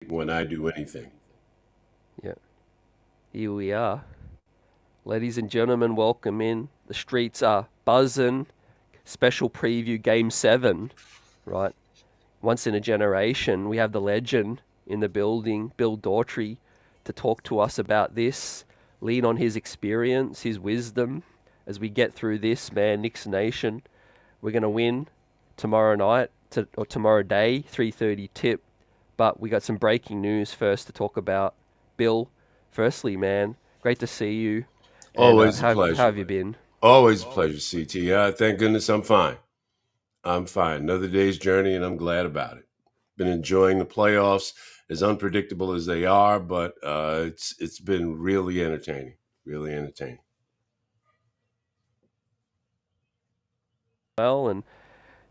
when I do anything. Yeah, here we are. Ladies and gentlemen, welcome in. The streets are buzzing. Special preview Game 7, right? Once in a generation, we have the legend in the building, Bill Daughtry, to talk to us about this, lean on his experience, his wisdom as we get through this, man. Knicks Nation, we're going to win tomorrow night, or tomorrow day, 3:30 tip. But we got some breaking news first to talk about. Bill, firstly, man, great to see you. And Always a how pleasure. have you been? Always a pleasure, CT. Thank goodness I'm fine. I'm fine. Another day's journey, and I'm glad about it. Been enjoying the playoffs, as unpredictable as they are, but it's been really entertaining. Really entertaining. Well, and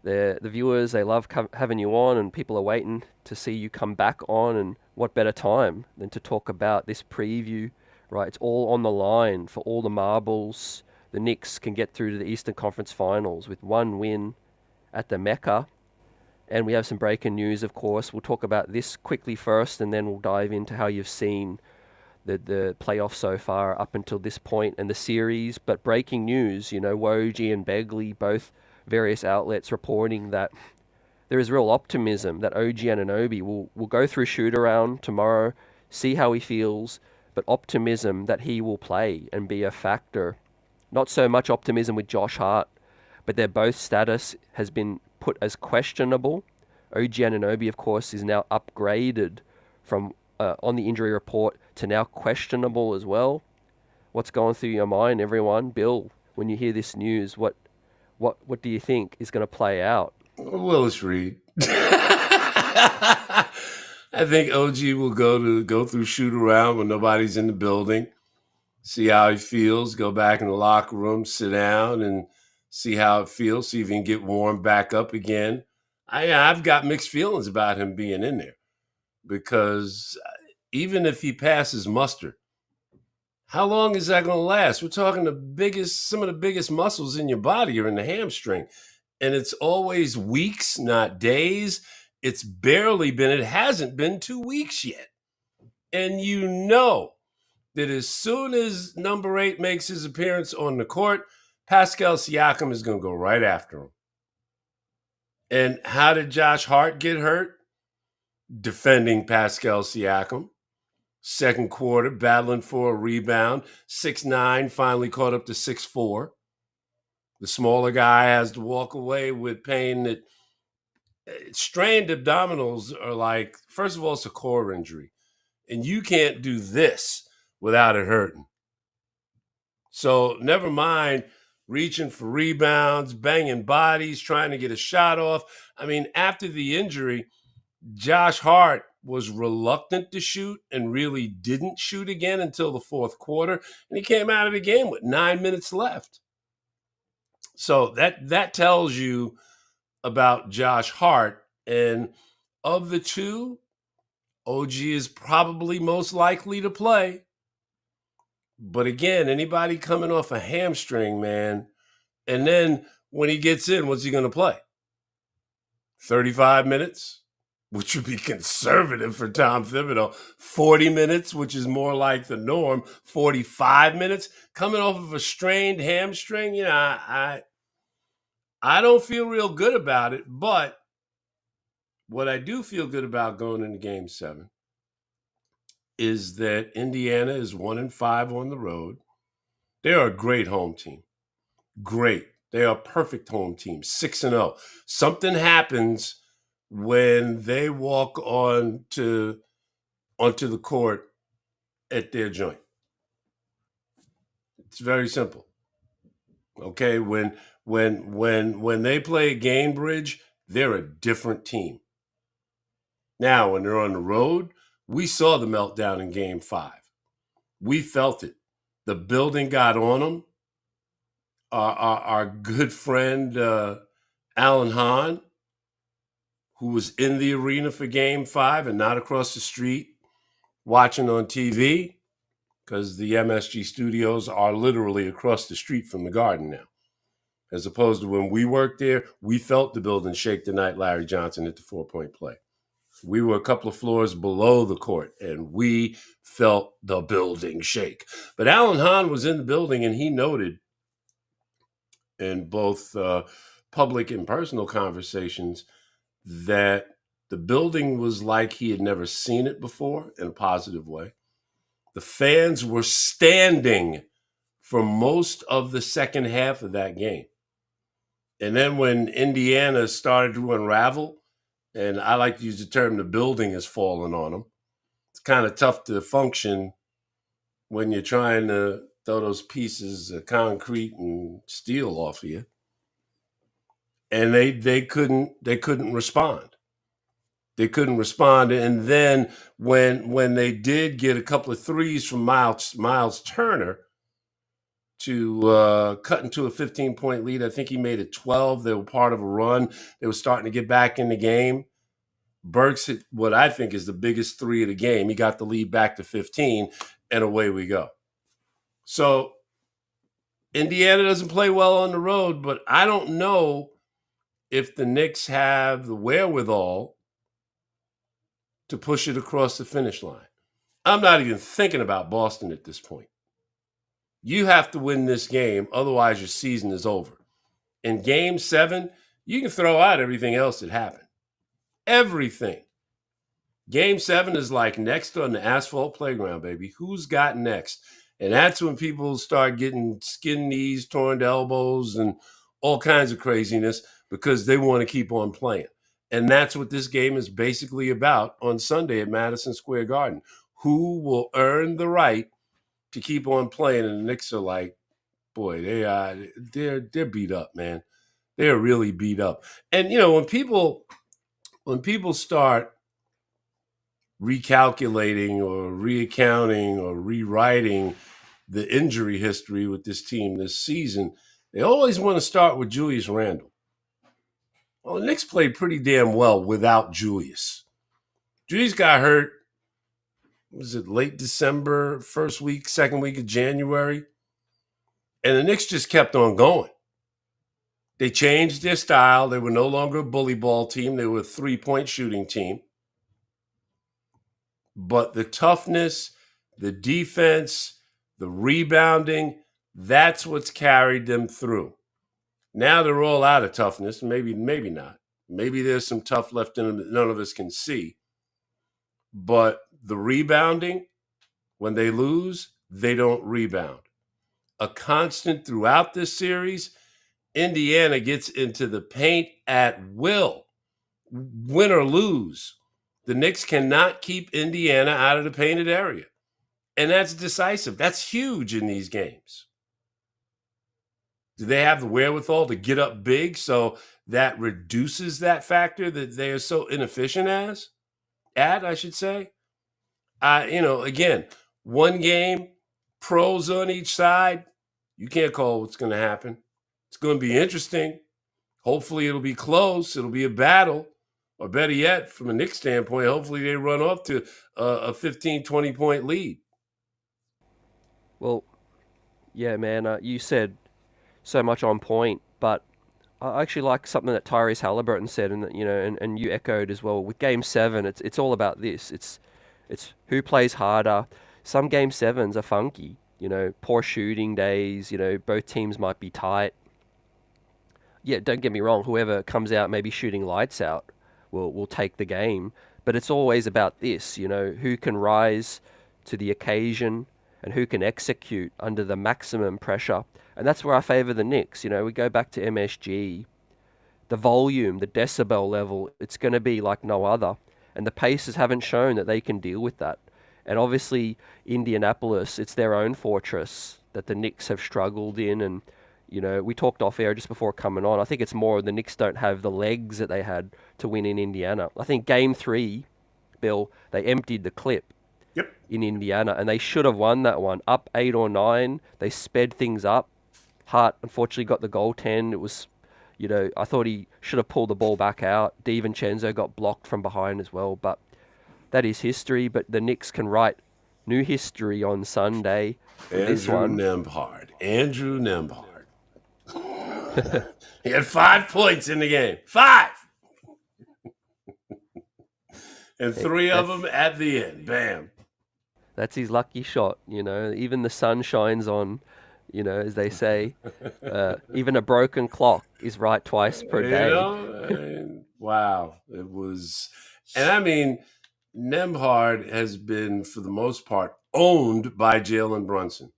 the viewers, they love having you on, and people are waiting to see you come back on. And what better time than to talk about this preview, right? It's all on the line for all the marbles. The Knicks can get through to the Eastern Conference Finals with one win at the Mecca. And we have some breaking news, of course. We'll talk about this quickly first, and then we'll dive into how you've seen the playoffs so far up until this point and the series. But breaking news, Woj and Begley, both various outlets reporting that there is real optimism that OG Anunoby will go through shoot around tomorrow, see how he feels, but optimism that he will play and be a factor. Not so much optimism with Josh Hart, but their both status has been put as questionable. OG Anunoby, of course, is now upgraded from on the injury report to now questionable as well. What's going through your mind, everyone? Bill, when you hear this news, what do you think is going to play out? Willis Reed. I think OG will go through shoot around when nobody's in the building, see how he feels, go back in the locker room, sit down, and see how it feels, see if he can get warmed back up again. I've got mixed feelings about him being in there because even if he passes muster, how long is that going to last? We're talking some of the biggest muscles in your body are in the hamstring, and it's always weeks, not days. It hasn't been 2 weeks yet. And you know that as soon as number 8 makes his appearance on the court, Pascal Siakam is going to go right after him. And how did Josh Hart get hurt? Defending Pascal Siakam. Second quarter, battling for a rebound. 6'9", finally caught up to 6'4". The smaller guy has to walk away with pain that strained abdominals are like, first of all, it's a core injury. And you can't do this without it hurting. So never mind reaching for rebounds, banging bodies, trying to get a shot off. I mean, after the injury, Josh Hart was reluctant to shoot and really didn't shoot again until the fourth quarter. And he came out of the game with 9 minutes left. So that tells you about Josh Hart. And of the two, OG is probably most likely to play. But again, anybody coming off a hamstring, man, and then when he gets in, what's he going to play? 35 minutes, which would be conservative for Tom Thibodeau. 40 minutes, which is more like the norm. 45 minutes coming off of a strained hamstring. I don't feel real good about it, but what I do feel good about going into Game 7 is that Indiana is 1-5 on the road. They're a great home team. Great. They are a perfect home team, 6-0. Something happens when they walk onto the court at their joint. It's very simple. Okay, when they play Gainbridge, they're a different team. Now, when they're on the road, we saw the meltdown in Game 5. We felt it. The building got on them. Our good friend Alan Hahn, who was in the arena for Game 5 and not across the street watching on TV, because the MSG studios are literally across the street from the Garden now. As opposed to when we worked there, we felt the building shake the night Larry Johnson hit the 4-point play. We were a couple of floors below the court, and we felt the building shake. But Alan Hahn was in the building, and he noted in both public and personal conversations that the building was like he had never seen it before in a positive way. The fans were standing for most of the second half of that game. And then when Indiana started to unravel, and I like to use the term the building has fallen on them, it's kind of tough to function when you're trying to throw those pieces of concrete and steel off of you. And they couldn't respond. They couldn't respond. And then when they did get a couple of threes from Miles Turner to cut into a 15-point lead, I think he made it 12. They were part of a run. They were starting to get back in the game. Burks hit what I think is the biggest three of the game. He got the lead back to 15, and away we go. So Indiana doesn't play well on the road, but I don't know if the Knicks have the wherewithal to push it across the finish line. I'm not even thinking about Boston at this point. You have to win this game, otherwise your season is over. In Game 7, you can throw out everything else that happened. Everything. Game 7 is like next on the asphalt playground, baby. Who's got next? And that's when people start getting skin knees, torn elbows, and all kinds of craziness because they want to keep on playing. And that's what this game is basically about on Sunday at Madison Square Garden. Who will earn the right to keep on playing? And the Knicks are like, boy, they're beat up, man. They're really beat up. And when people start recalculating or reaccounting or rewriting the injury history with this team this season, they always want to start with Julius Randle. Well, the Knicks played pretty damn well without Julius. Julius got hurt, was it late December, first week, second week of January? And the Knicks just kept on going. They changed their style. They were no longer a bully ball team. They were a three-point shooting team. But the toughness, the defense, the rebounding, that's what's carried them through. Now they're all out of toughness. Maybe not. Maybe there's some tough left in them that none of us can see. But the rebounding, when they lose, they don't rebound. A constant throughout this series, Indiana gets into the paint at will, win or lose. The Knicks cannot keep Indiana out of the painted area. And that's decisive. That's huge in these games. Do they have the wherewithal to get up big so that reduces that factor that they are so inefficient at, I should say? Again, one game, pros on each side. You can't call what's going to happen. It's going to be interesting. Hopefully it'll be close. It'll be a battle. Or better yet, from a Knicks standpoint, hopefully they run off to a 15, 20-point lead. Well, yeah, man, you said so much on point, but I actually like something that Tyrese Halliburton said, and and you echoed as well. With Game 7, it's all about this. It's who plays harder. Some Game 7s are funky. Poor shooting days. Both teams might be tight. Yeah, don't get me wrong. Whoever comes out maybe shooting lights out will take the game. But it's always about this. Who can rise to the occasion and who can execute under the maximum pressure. And that's where I favour the Knicks. We go back to MSG. The volume, the decibel level, it's going to be like no other. And the Pacers haven't shown that they can deal with that. And obviously, Indianapolis, it's their own fortress that the Knicks have struggled in. And, we talked off air just before coming on. I think it's more the Knicks don't have the legs that they had to win in Indiana. I think Game 3, Bill, they emptied the clip. Yep. In Indiana, and they should have won that one. Up 8 or 9, they sped things up. Hart unfortunately got the goaltend. It was, I thought he should have pulled the ball back out. DiVincenzo got blocked from behind as well, but that is history. But the Knicks can write new history on Sunday. Andrew Nembhard. He had 5 points in the game. 5! and three of them That's at the end. Bam. that's his lucky shot. Even the sun shines on. As they say, even a broken clock is right twice per day. And wow, it was, and I mean, Nembhard has been for the most part owned by Jalen Brunson.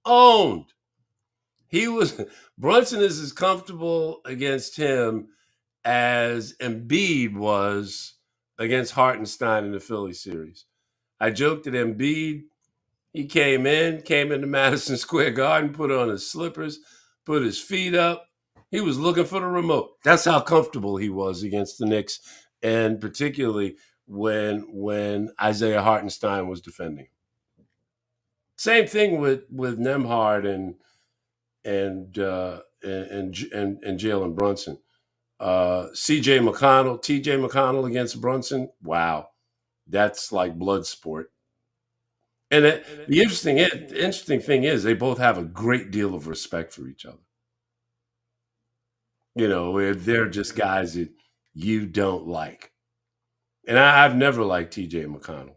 Owned. He was Brunson is as comfortable against him as Embiid was against Hartenstein in the Philly series. I joked that Embiid, he came into Madison Square Garden, put on his slippers, put his feet up. He was looking for the remote. That's how comfortable he was against the Knicks, and particularly when Isaiah Hartenstein was defending. Same thing with Nembhard and Jalen Brunson. TJ McConnell against Brunson. Wow, that's like blood sport. And the interesting thing is they both have a great deal of respect for each other. They're just guys that you don't like. And I've never liked TJ McConnell.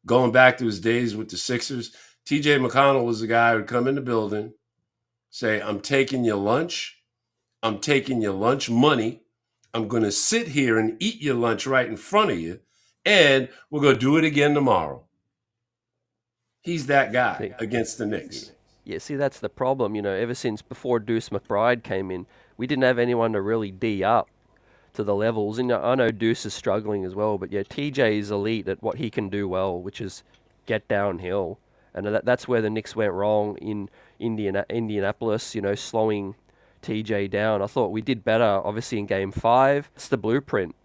Going back to his days with the Sixers, TJ McConnell was the guy who'd come in the building, say, I'm taking your lunch. I'm taking your lunch money. I'm going to sit here and eat your lunch right in front of you. And we're going to do it again tomorrow. He's that guy See, against the Knicks. yeah, see, that's the problem. Ever since before Deuce McBride came in, we didn't have anyone to really D up to the levels. And I know Deuce is struggling as well, but yeah, TJ is elite at what he can do well, which is get downhill. And that's where the Knicks went wrong in Indianapolis, slowing TJ down. I thought we did better, obviously, in Game 5. It's the blueprint,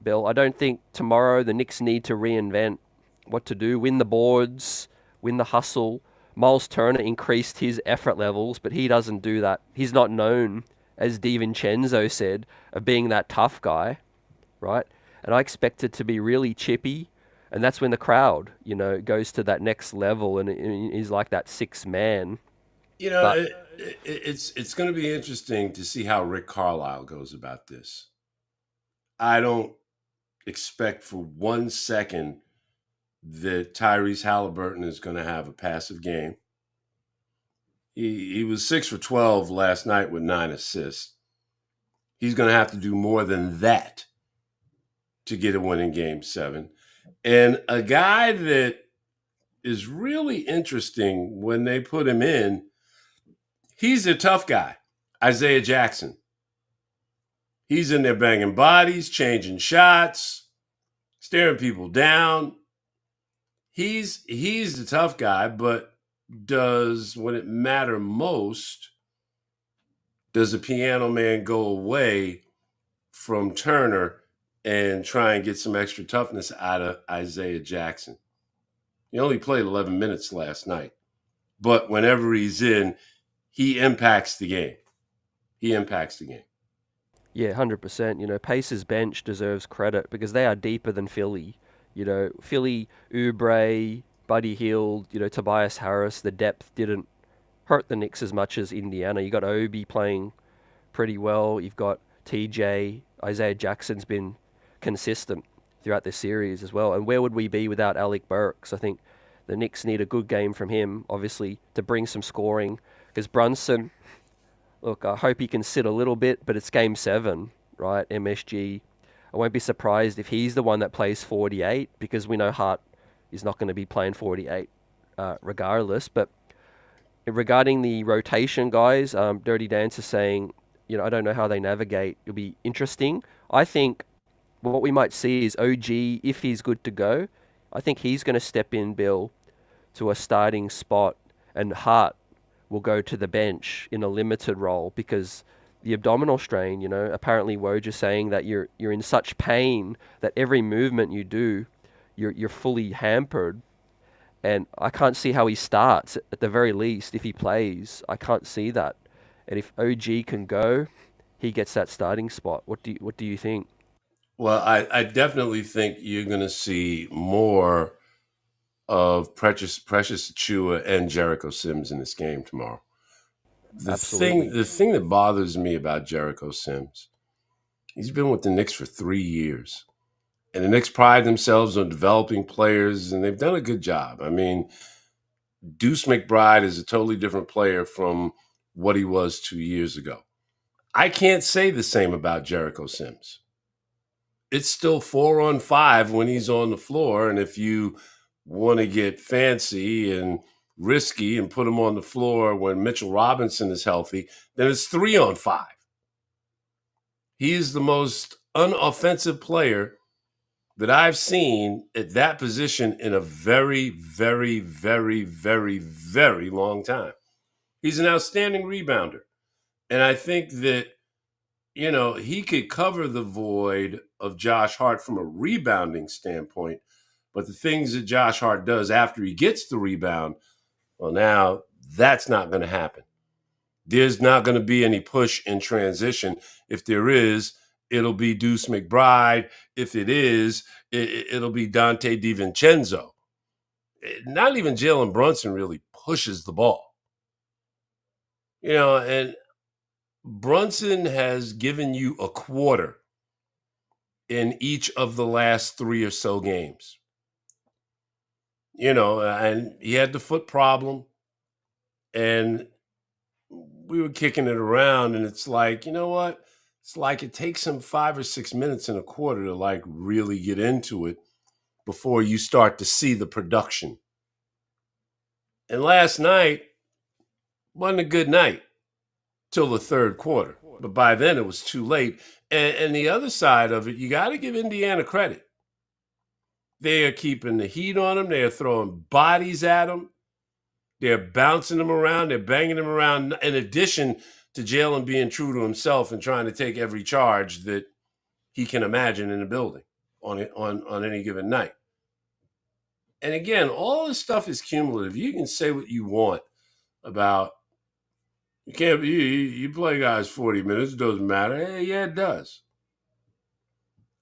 Bill. I don't think tomorrow the Knicks need to reinvent what to do, win the boards, win the hustle. Miles Turner increased his effort levels, but he doesn't do that. He's not known, as DiVincenzo said, of being that tough guy, right? And I expect it to be really chippy, and that's when the crowd, goes to that next level and is like that sixth man. But It's going to be interesting to see how Rick Carlisle goes about this. I don't expect for 1 second that Tyrese Halliburton is going to have a passive game. He was 6 for 12 last night with 9 assists. He's going to have to do more than that to get a win in Game 7. And a guy that is really interesting when they put him in, he's a tough guy, Isaiah Jackson. He's in there banging bodies, changing shots, staring people down. He's the tough guy, but when it matter most, does the piano man go away from Turner and try and get some extra toughness out of Isaiah Jackson? He only played 11 minutes last night, but whenever he's in, he impacts the game. yeah, 100%. Pacers bench deserves credit because they are deeper than Philly. Philly, Oubre, Buddy Hield, Tobias Harris, the depth didn't hurt the Knicks as much as Indiana. You got Obi playing pretty well. You've got TJ. Isaiah Jackson's been consistent throughout this series as well. And where would we be without Alec Burks? I think the Knicks need a good game from him, obviously, to bring some scoring. Because Brunson, look, I hope he can sit a little bit, but it's Game 7, right? MSG. I won't be surprised if he's the one that plays 48 because we know Hart is not going to be playing 48 regardless. But regarding the rotation, guys, Dirty Dance is saying, I don't know how they navigate. It'll be interesting. I think what we might see is OG, if he's good to go, I think he's going to step in, Bill, to a starting spot, and Hart will go to the bench in a limited role because the abdominal strain, apparently Woj is saying that you're in such pain that every movement you do, you're fully hampered. And I can't see how he starts at the very least if he plays. I can't see that. And if OG can go, he gets that starting spot. What do you think? Well, I definitely think you're going to see more of Precious Achua and Jericho Sims in this game tomorrow. Absolutely. The thing that bothers me about Jericho Sims, he's been with the Knicks for 3 years. And the Knicks pride themselves on developing players, and they've done a good job. I mean, Deuce McBride is a totally different player from what he was 2 years ago. I can't say the same about Jericho Sims. It's still 4-on-5 when he's on the floor, and if you want to get fancy and risky and put him on the floor when Mitchell Robinson is healthy, then it's 3-on-5. He is the most unoffensive player that I've seen at that position in a very, very, very, very, very long time. He's an outstanding rebounder. And I think that, he could cover the void of Josh Hart from a rebounding standpoint. But the things that Josh Hart does after he gets the rebound, well, now that's not going to happen. There's not going to be any push in transition. If there is, it'll be Deuce McBride. If it is, it'll be Dante DiVincenzo. Not even Jalen Brunson really pushes the ball. And Brunson has given you a quarter in each of the last 3 or so games. And he had the foot problem, and we were kicking it around, and it's like, you know what? It's like it takes him 5 or 6 minutes in a quarter to like really get into it before you start to see the production. And last night wasn't a good night till the third quarter. But by then it was too late. And the other side of it, you got to give Indiana credit. They are keeping the heat on them. They are throwing bodies at them. They're bouncing them around. They're banging them around. In addition to Jalen being true to himself and trying to take every charge that he can imagine in the building on any given night. And again, all this stuff is cumulative. You can say what you want about you can't be you play guys 40 minutes, it doesn't matter. Hey, yeah, it does.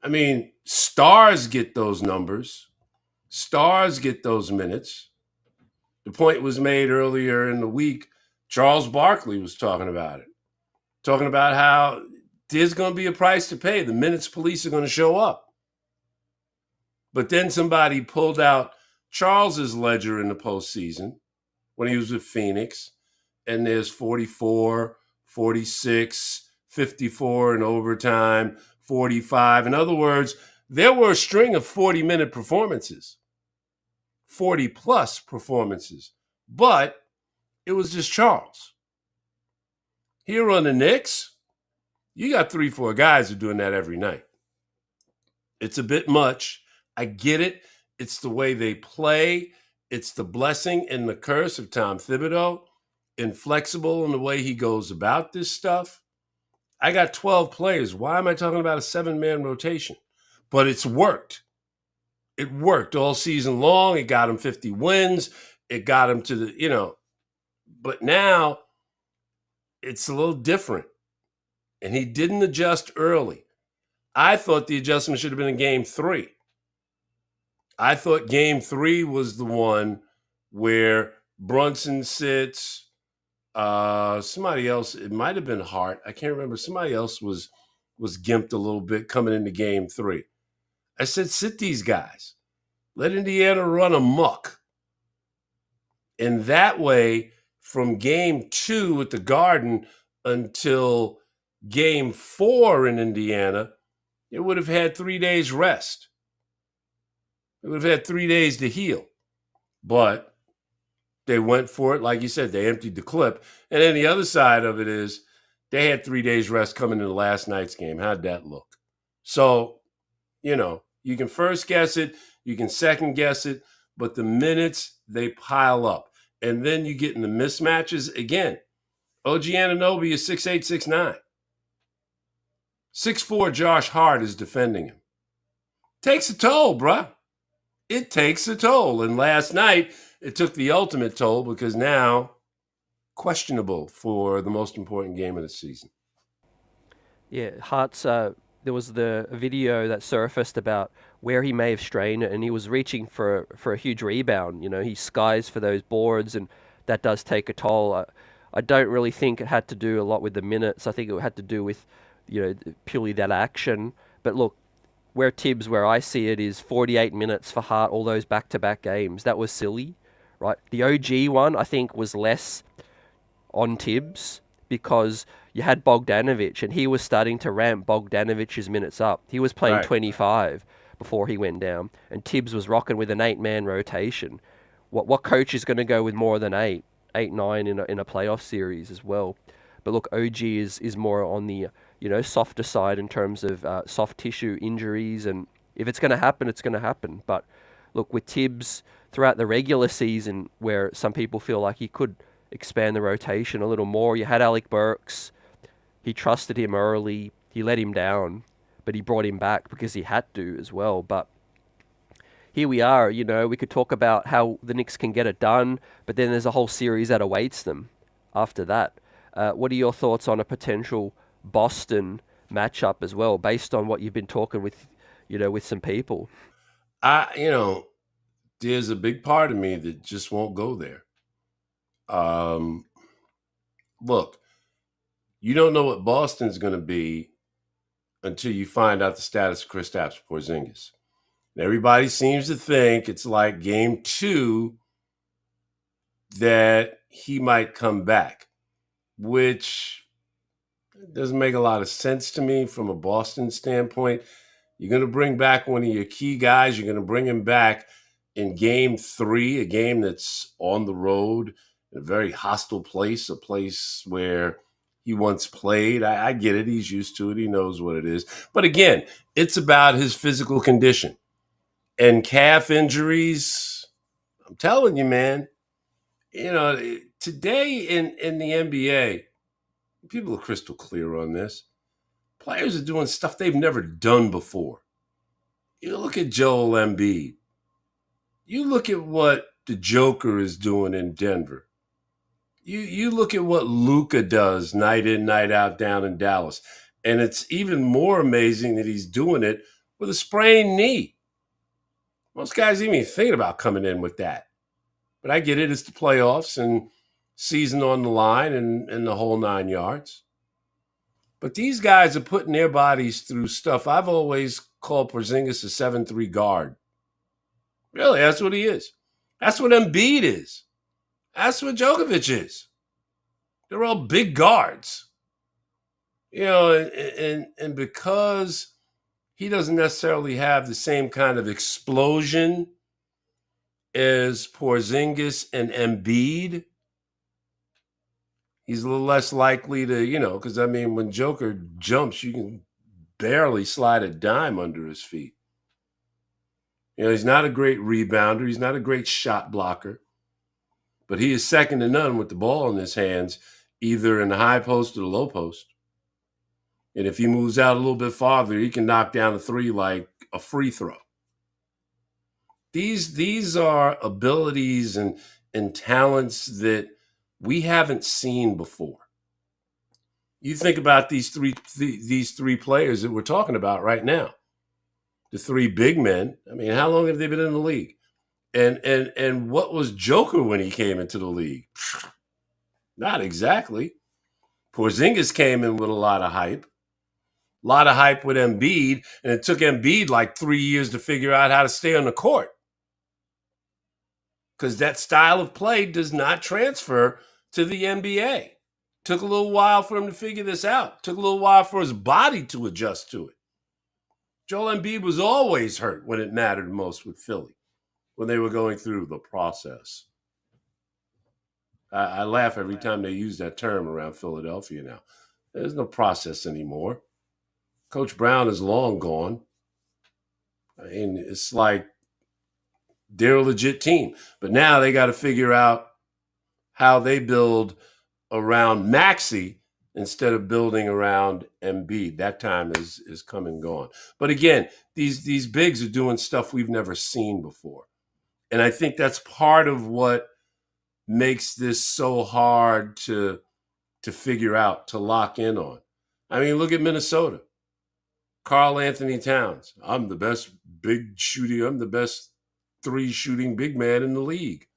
I mean, stars get those numbers. Stars get those minutes. The point was made earlier in the week. Charles Barkley was talking about it. Talking about how there's going to be a price to pay. The minutes police are going to show up. But then somebody pulled out Charles's ledger in the postseason when he was with Phoenix, and there's 44, 46, 54 in overtime, 45. In other words, there were a string of 40-minute performances, 40-plus performances, but it was just Charles. Here on the Knicks, you got 3-4 guys who are doing that every night. It's a bit much. I get it. It's the way they play. It's the blessing and the curse of Tom Thibodeau. Inflexible in the way he goes about this stuff. I got 12 players. Why am I talking about a 7-man rotation? But it's worked. It worked all season long. It got him 50 wins. It got him to the, but now it's a little different. And he didn't adjust early. I thought the adjustment should have been in game 3. I thought game 3 was the one where Brunson sits. Somebody else, it might have been Hart. I can't remember. Somebody else was gimped a little bit coming into game 3. I said, sit these guys. Let Indiana run amok. And that way, from game 2 at the Garden until game 4 in Indiana, it would have had 3 days rest. It would have had 3 days to heal. But they went for it. Like you said, they emptied the clip. And then the other side of it is they had 3 days rest coming into last night's game. How'd that look? So, you can first guess it. You can second guess it. But the minutes, they pile up. And then you get in the mismatches again. OG Anunoby is 6'8", 6'9". 6'4" Josh Hart is defending him. Takes a toll, bruh. It takes a toll. And last night, it took the ultimate toll because now questionable for the most important game of the season. Yeah, Hart's. There was the video that surfaced about where he may have strained it, and he was reaching for a huge rebound. He skies for those boards, and that does take a toll. I don't really think it had to do a lot with the minutes. I think it had to do with, purely that action. But look, where I see it, is 48 minutes for Hart, all those back-to-back games. That was silly, right? The OG one, I think, was less on Tibbs because you had Bogdanovic, and he was starting to ramp Bogdanovic's minutes up. He was playing Right. 25 before he went down, and Tibbs was rocking with an 8-man rotation. What coach is going to go with more than 9 in a playoff series as well? But look, OG is more on the softer side in terms of soft tissue injuries, and if it's going to happen, it's going to happen. But look, with Tibbs throughout the regular season, where some people feel like he could expand the rotation a little more, you had Alec Burks. He trusted him early. He let him down, but he brought him back because he had to as well. But here we are, we could talk about how the Knicks can get it done, but then there's a whole series that awaits them after that. What are your thoughts on a potential Boston matchup as well, based on what you've been talking with, with some people? There's a big part of me that just won't go there. Look, you don't know what Boston's going to be until you find out the status of Kristaps Porzingis. And everybody seems to think it's like game 2 that he might come back, which doesn't make a lot of sense to me from a Boston standpoint. You're going to bring back one of your key guys. You're going to bring him back in game 3, a game that's on the road, in a very hostile place, a place where he once played. I get it. He's used to it. He knows what it is. But again, it's about his physical condition. And calf injuries, I'm telling you, man, today in the NBA, people are crystal clear on this. Players are doing stuff they've never done before. You look at Joel Embiid. You look at what the Joker is doing in Denver. You look at what Luka does night in, night out down in Dallas. And it's even more amazing that he's doing it with a sprained knee. Most guys even thinking about coming in with that. But I get it. It's the playoffs and season on the line and the whole 9 yards. But these guys are putting their bodies through stuff. I've always called Porzingis a 7'3" guard. Really, that's what he is. That's what Embiid is. That's what Djokovic is. They're all big guards. And because he doesn't necessarily have the same kind of explosion as Porzingis and Embiid, he's a little less likely to, because, when Joker jumps, you can barely slide a dime under his feet. He's not a great rebounder. He's not a great shot blocker. But he is second to none with the ball in his hands, either in the high post or the low post. And if he moves out a little bit farther, he can knock down a 3 like a free throw. These are abilities and talents that we haven't seen before. You think about these three players that we're talking about right now. The 3 big men. How long have they been in the league? And what was Joker when he came into the league? Not exactly. Porzingis came in with a lot of hype. A lot of hype with Embiid, and it took Embiid like 3 years to figure out how to stay on the court. Because that style of play does not transfer to the NBA. Took a little while for him to figure this out. Took a little while for his body to adjust to it. Joel Embiid was always hurt when it mattered most with Philly, when they were going through the process. I laugh every time they use that term around Philadelphia now. There's no process anymore. Coach Brown is long gone. It's like they're a legit team. But now they got to figure out how they build around Maxey instead of building around Embiid. That time is come and gone. But again, these bigs are doing stuff we've never seen before. And I think that's part of what makes this so hard to figure out, to lock in on. Look at Minnesota. Karl Anthony Towns. I'm the best big shooting. I'm the best 3 shooting big man in the league.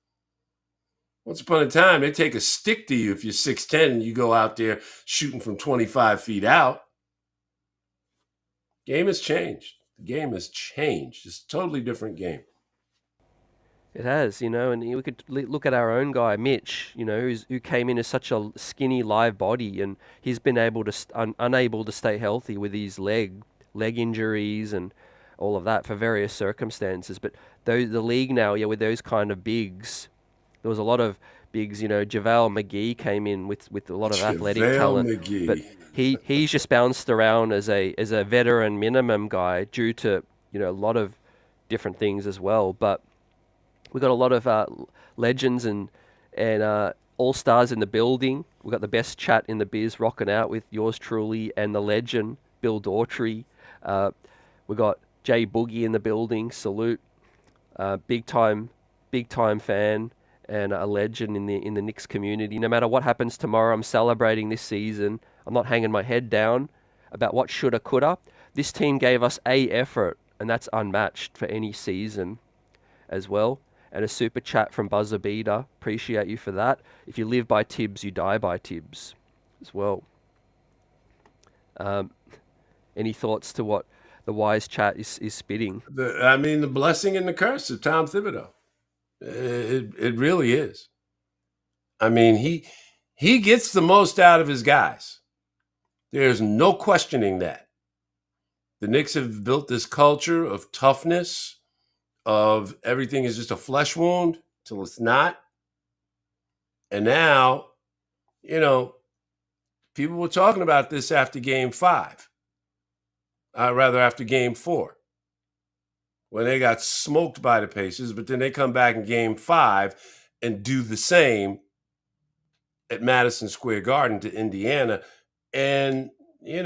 Once upon a time, they take a stick to you if you're 6'10" and you go out there shooting from 25 feet out. Game has changed. The game has changed. It's a totally different game. It has, and we could look at our own guy, Mitch, who came in as such a skinny live body, and he's been able to unable to stay healthy with his leg injuries and all of that for various circumstances. But the league now, yeah, with those kind of bigs, there was a lot of bigs. JaVale McGee came in with a lot of athletic JaVale talent, but McGee. he's just bounced around as a veteran minimum guy due to a lot of different things as well, but. We've got a lot of legends and all stars in the building. We've got the best chat in the biz rocking out with yours truly and the legend Bill Daughtry. We've got Jay Boogie in the building. Salute, big time fan and a legend in the Knicks community. No matter what happens tomorrow, I'm celebrating this season. I'm not hanging my head down about what shoulda coulda. This team gave us a effort, and that's unmatched for any season as well. And a super chat from Buzzer Beater. Appreciate you for that. If you live by Tibbs, you die by Tibbs as well. Any thoughts to what the wise chat is spitting? The blessing and the curse of Tom Thibodeau. It really is. I mean, he gets the most out of his guys. There's no questioning that. The Knicks have built this culture of toughness, of everything is just a flesh wound till it's not. And now, people were talking about this after game 5. Rather after game 4. When they got smoked by the Pacers, but then they come back in game 5 and do the same at Madison Square Garden to Indiana. And,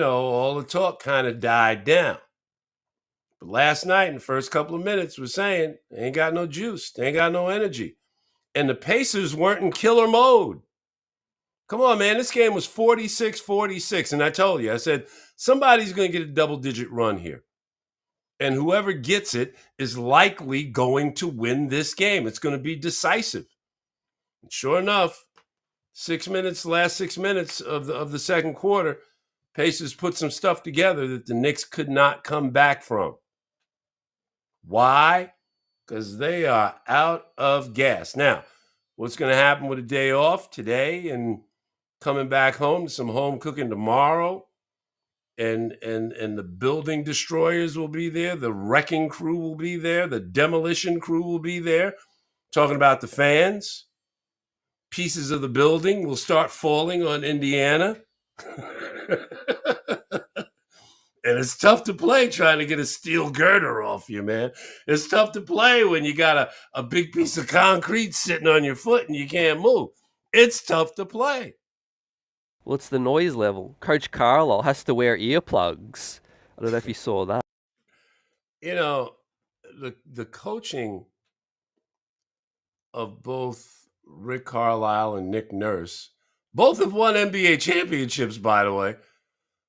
all the talk kind of died down. But last night, in the first couple of minutes, was saying they ain't got no juice. They ain't got no energy. And the Pacers weren't in killer mode. Come on, man. This game was 46-46. And I told you, I said, somebody's going to get a double-digit run here. And whoever gets it is likely going to win this game. It's going to be decisive. And sure enough, last 6 minutes of the second quarter, Pacers put some stuff together that the Knicks could not come back from. Why? Because they are out of gas. Now, what's going to happen with a day off today and coming back home, some home cooking tomorrow? And the building destroyers will be there. The wrecking crew will be there. The demolition crew will be there. Talking about the fans. Pieces of the building will start falling on Indiana. And it's tough to play trying to get a steel girder off you, man. It's tough to play when you got a big piece of concrete sitting on your foot and you can't move. It's tough to play. Well, it's the noise level. Coach Carlisle has to wear earplugs. I don't know if you saw that. The coaching of both Rick Carlisle and Nick Nurse, both have won NBA championships, by the way.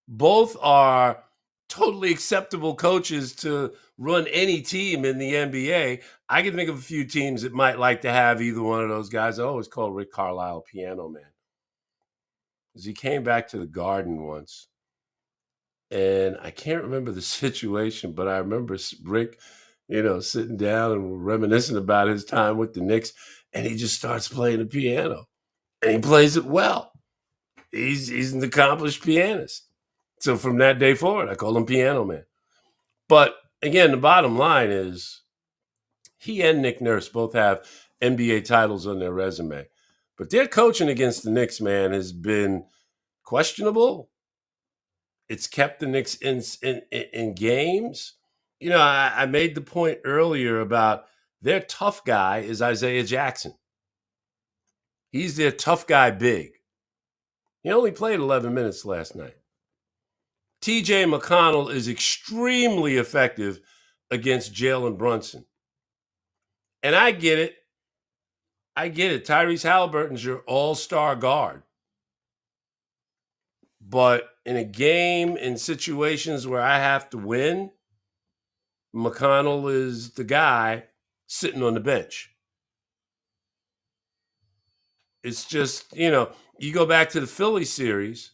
Both are totally acceptable coaches to run any team in the NBA. I can think of a few teams that might like to have either one of those guys. I always call Rick Carlisle Piano Man. Because he came back to the Garden once. And I can't remember the situation, but I remember Rick, sitting down and reminiscing about his time with the Knicks. And he just starts playing the piano. And he plays it well. He's an accomplished pianist. So from that day forward, I call him Piano Man. But again, the bottom line is he and Nick Nurse both have NBA titles on their resume. But their coaching against the Knicks, man, has been questionable. It's kept the Knicks in games. I made the point earlier about their tough guy is Isaiah Jackson. He's their tough guy big. He only played 11 minutes last night. TJ McConnell is extremely effective against Jalen Brunson. And I get it. Tyrese Halliburton's your all-star guard. But in a game, in situations where I have to win, McConnell is the guy sitting on the bench. It's just, you go back to the Philly series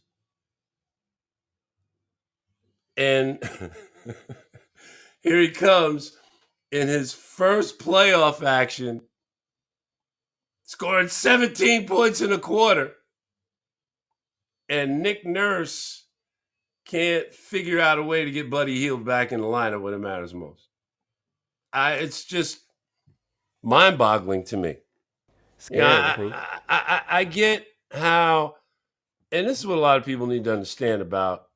and Here he comes in his first playoff action, scoring 17 points in a quarter. And Nick Nurse can't figure out a way to get Buddy Hield back in the lineup when it matters most. It's just mind-boggling to me. Scary, I think. I get how, and this is what a lot of people need to understand about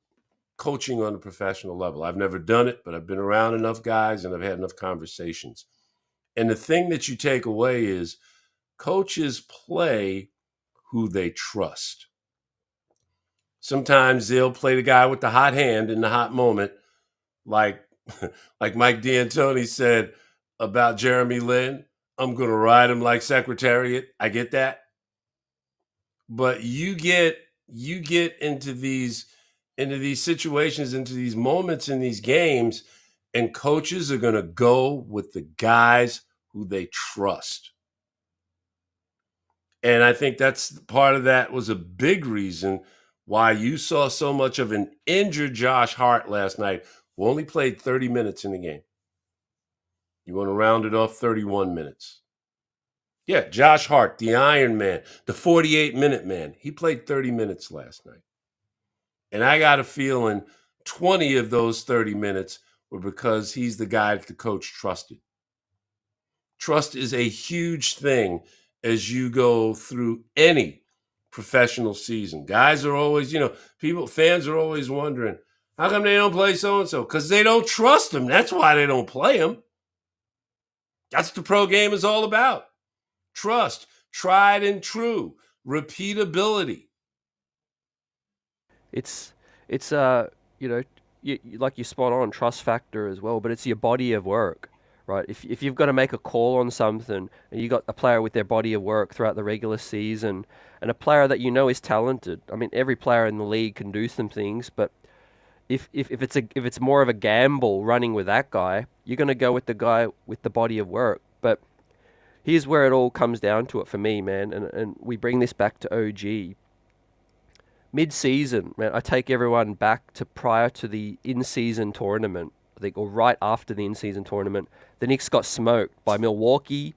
coaching on a professional level. I've never done it, but I've been around enough guys and I've had enough conversations. And the thing that you take away is coaches play who they trust. Sometimes they'll play the guy with the hot hand in the hot moment, like Mike D'Antoni said about Jeremy Lin. I'm going to ride him like Secretariat. I get that. But you get into these situations, into these moments in these games, and coaches are going to go with the guys who they trust. And I think that's part of that was a big reason why you saw so much of an injured Josh Hart last night, who only played 30 minutes in the game. You want to round it off, 31 minutes. Yeah, Josh Hart, the Iron Man, the 48-minute man. He played 30 minutes last night. And I got a feeling 20 of those 30 minutes were because he's the guy that the coach trusted. Trust is a huge thing as you go through any professional season. Guys are always, fans are always wondering, how come they don't play so-and-so? Because they don't trust them. That's why they don't play them. That's what the pro game is all about. Trust, tried and true, repeatability. It's like you're spot on, trust factor as well, but it's your body of work, right? If you've got to make a call on something and you got a player with their body of work throughout the regular season and a player that you know is talented. I mean, every player in the league can do some things, but if it's more of a gamble running with that guy, you're going to go with the guy with the body of work. But here's where it all comes down to it for me, man, and we bring this back to OG. Mid-season, man, I take everyone back to prior to the in-season tournament, I think, or right after the in-season tournament. The Knicks got smoked by Milwaukee,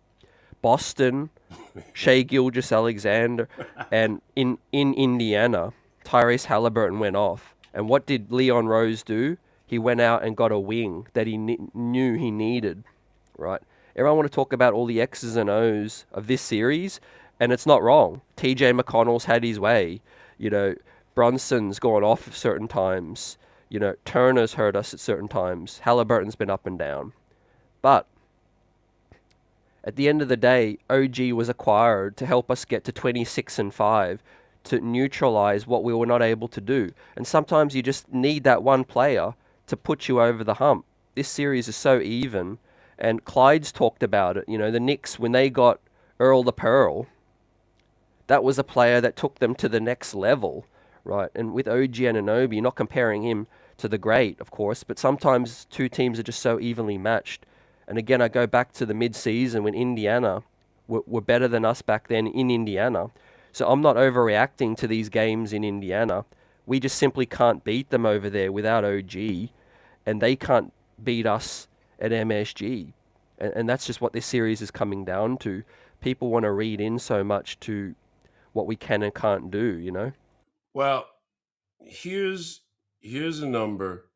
Boston, Shea Gilgeous-Alexander, and in Indiana, Tyrese Halliburton went off. And what did Leon Rose do? He went out and got a wing that he knew he needed, right? Everyone want to talk about all the X's and O's of this series, and it's not wrong. TJ McConnell's had his way. Brunson's gone off at certain times. Turner's hurt us at certain times. Halliburton's been up and down. But at the end of the day, OG was acquired to help us get to 26-5, to neutralize what we were not able to do. And sometimes you just need that one player to put you over the hump. This series is so even. And Clyde's talked about it. The Knicks, when they got Earl the Pearl, that was a player that took them to the next level, right? And with OG Anunoby, you're not comparing him to the great, of course, but sometimes two teams are just so evenly matched. And again, I go back to the mid-season when Indiana were better than us back then in Indiana. So I'm not overreacting to these games in Indiana. We just simply can't beat them over there without OG, and they can't beat us at MSG. And that's just what this series is coming down to. People want to read in so much to what we can and can't do. Well, here's a number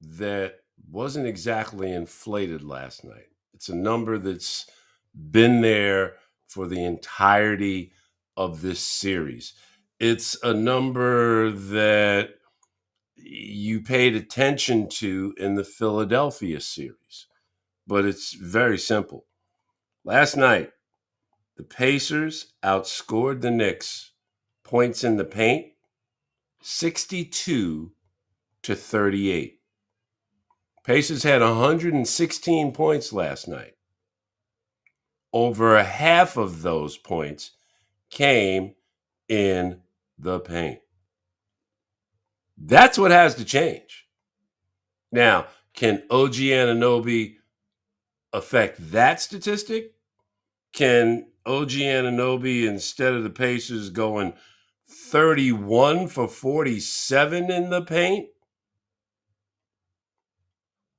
that wasn't exactly inflated last night. It's a number that's been there for the entirety of this series. It's a number that you paid attention to in the Philadelphia series, but it's very simple. Last night, the Pacers outscored the Knicks points in the paint 62-38. Pacers had 116 points last night. Over half of those points came in the paint. That's what has to change. Now, can OG Anunoby affect that statistic? Can OG Anunoby, instead of the Pacers going 31 for 47 in the paint,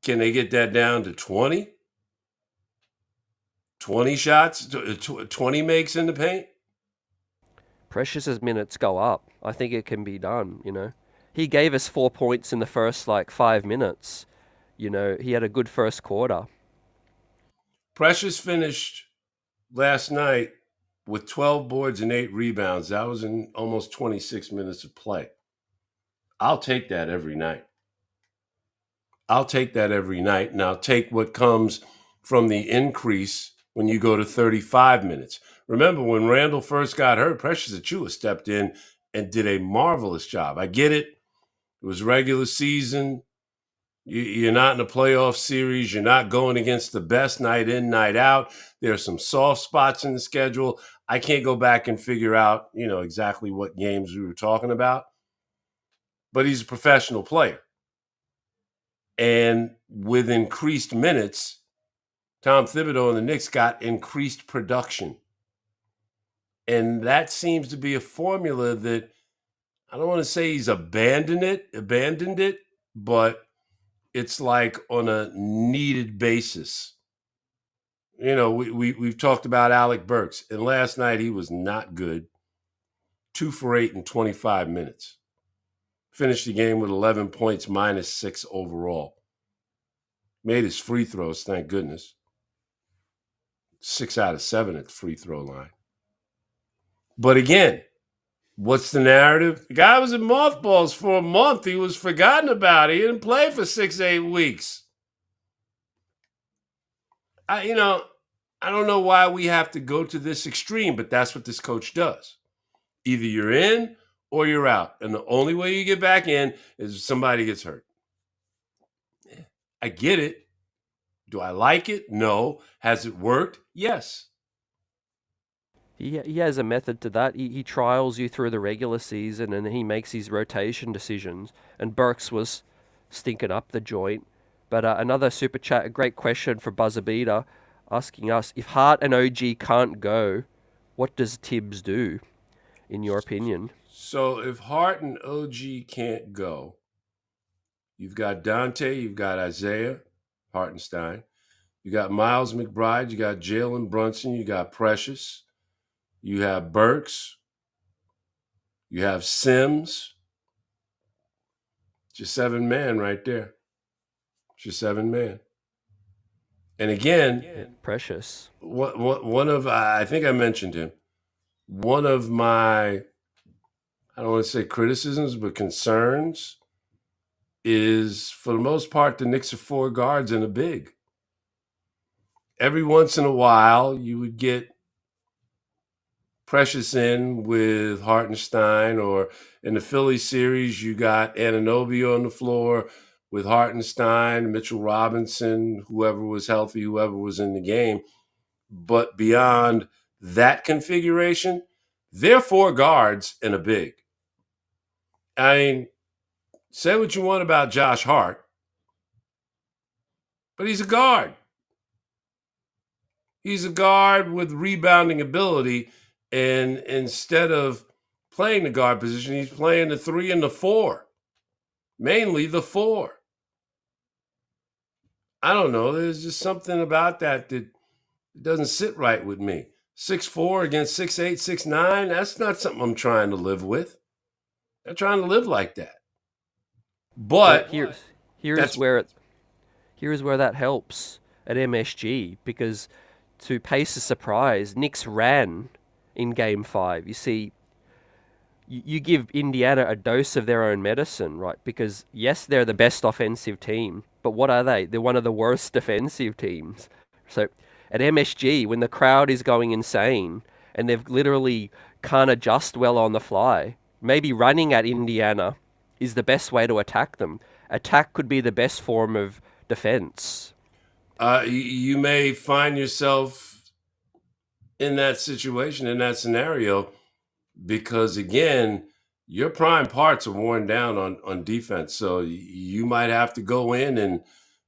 Can they get that down to 20? 20 shots, 20 makes in the paint? Precious's minutes go up. I think it can be done, He gave us 4 points in the first 5 minutes. He had a good first quarter. Precious finished last night with 12 boards and 8 rebounds. That was in almost 26 minutes of play. I'll take that every night. I'll take that every night, and I'll take what comes from the increase when you go to 35 minutes. Remember, when Randall first got hurt, Precious Achiuwa stepped in and did a marvelous job. I get it. It was regular season. You're not in a playoff series. You're not going against the best night in, night out. There's some soft spots in the schedule. I can't go back and figure out, exactly what games we were talking about. But he's a professional player. And with increased minutes, Tom Thibodeau and the Knicks got increased production. And that seems to be a formula that I don't want to say he's abandoned it, but it's like on a needed basis. We've talked about Alec Burks, and last night he was not good. 2 for 8 in 25 minutes. Finished the game with 11 points, -6 overall. Made his free throws, thank goodness. 6 out of 7 at the free throw line. But again, what's the narrative? The guy was in mothballs for a month. He was forgotten about. He didn't play for 6-8 weeks. I don't know why we have to go to this extreme, but that's what this coach does. Either you're in or you're out. And the only way you get back in is if somebody gets hurt. I get it. Do I like it? No. Has it worked? Yes. He has a method to that. He trials you through the regular season, and he makes his rotation decisions. And Burks was stinking up the joint. But another super chat, a great question for Buzzer Beater, asking us, if Hart and OG can't go, what does Tibbs do, in your opinion? So if Hart and OG can't go, you've got Dante, you've got Isaiah Hartenstein, you got Miles McBride, you got Jalen Brunson, you got Precious, you have Burks, you have Sims. It's your 7-man right there. It's your 7-man. And again, Precious. One of, I think I mentioned him, one of my, I don't want to say criticisms, but concerns is, for the most part, the Knicks are 4 guards and a big. Every once in a while, you would get Precious in with Hartenstein, or in the Philly series, you got Anunoby on the floor with Hartenstein, Mitchell Robinson, whoever was healthy, whoever was in the game. But beyond that configuration, they're 4 guards and a big. I mean, say what you want about Josh Hart, but he's a guard. He's a guard with rebounding ability, and instead of playing the guard position, he's playing the 3 and the 4, mainly the 4. I don't know. There's just something about that doesn't sit right with me. 6'4" against 6'8", 6'9", that's not something I'm trying to live with. I'm trying to live like that. But here's where that helps at MSG, because to Pace's surprise, Knicks ran in Game 5. You see, you give Indiana a dose of their own medicine, right? Because, yes, they're the best offensive team, but what are they? They're one of the worst defensive teams. So at MSG, when the crowd is going insane and they've literally can't adjust well on the fly, maybe running at Indiana is the best way to attack them. Attack could be the best form of defense. You may find yourself in that situation, in that scenario, because, again, your prime parts are worn down on defense. So you might have to go in and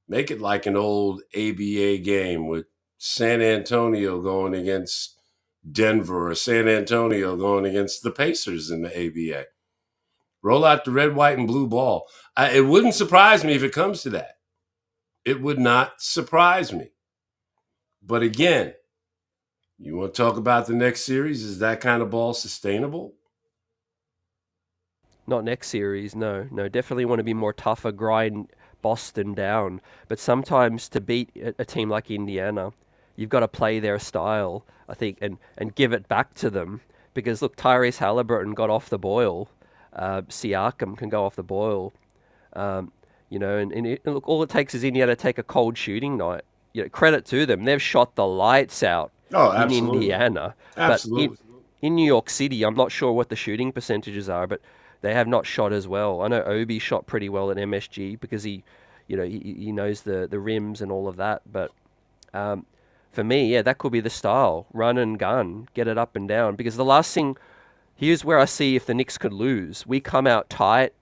make it like an old ABA game with San Antonio going against Denver, or San Antonio going against the Pacers in the ABA. Roll out the red, white, and blue ball. It wouldn't surprise me if it comes to that. It would not surprise me. But again, you want to talk about the next series? Is that kind of ball sustainable? Not next series, no. No, definitely want to be more tougher, grind Boston down. But sometimes to beat a team like Indiana, you've got to play their style, I think, and give it back to them. Because look, Tyrese Halliburton got off the boil. Siakam can go off the boil. Um, and look, all it takes is Indiana to take a cold shooting night. Credit to them. They've shot the lights out Oh, in absolutely. Indiana. But Absolutely. in New York City, I'm not sure what the shooting percentages are, but they have not shot as well. I know Obi shot pretty well at MSG because he knows the rims and all of that. But for me, yeah, that could be the style: run and gun, get it up and down. Because the last thing, here's where I see if the Knicks could lose. We come out tight,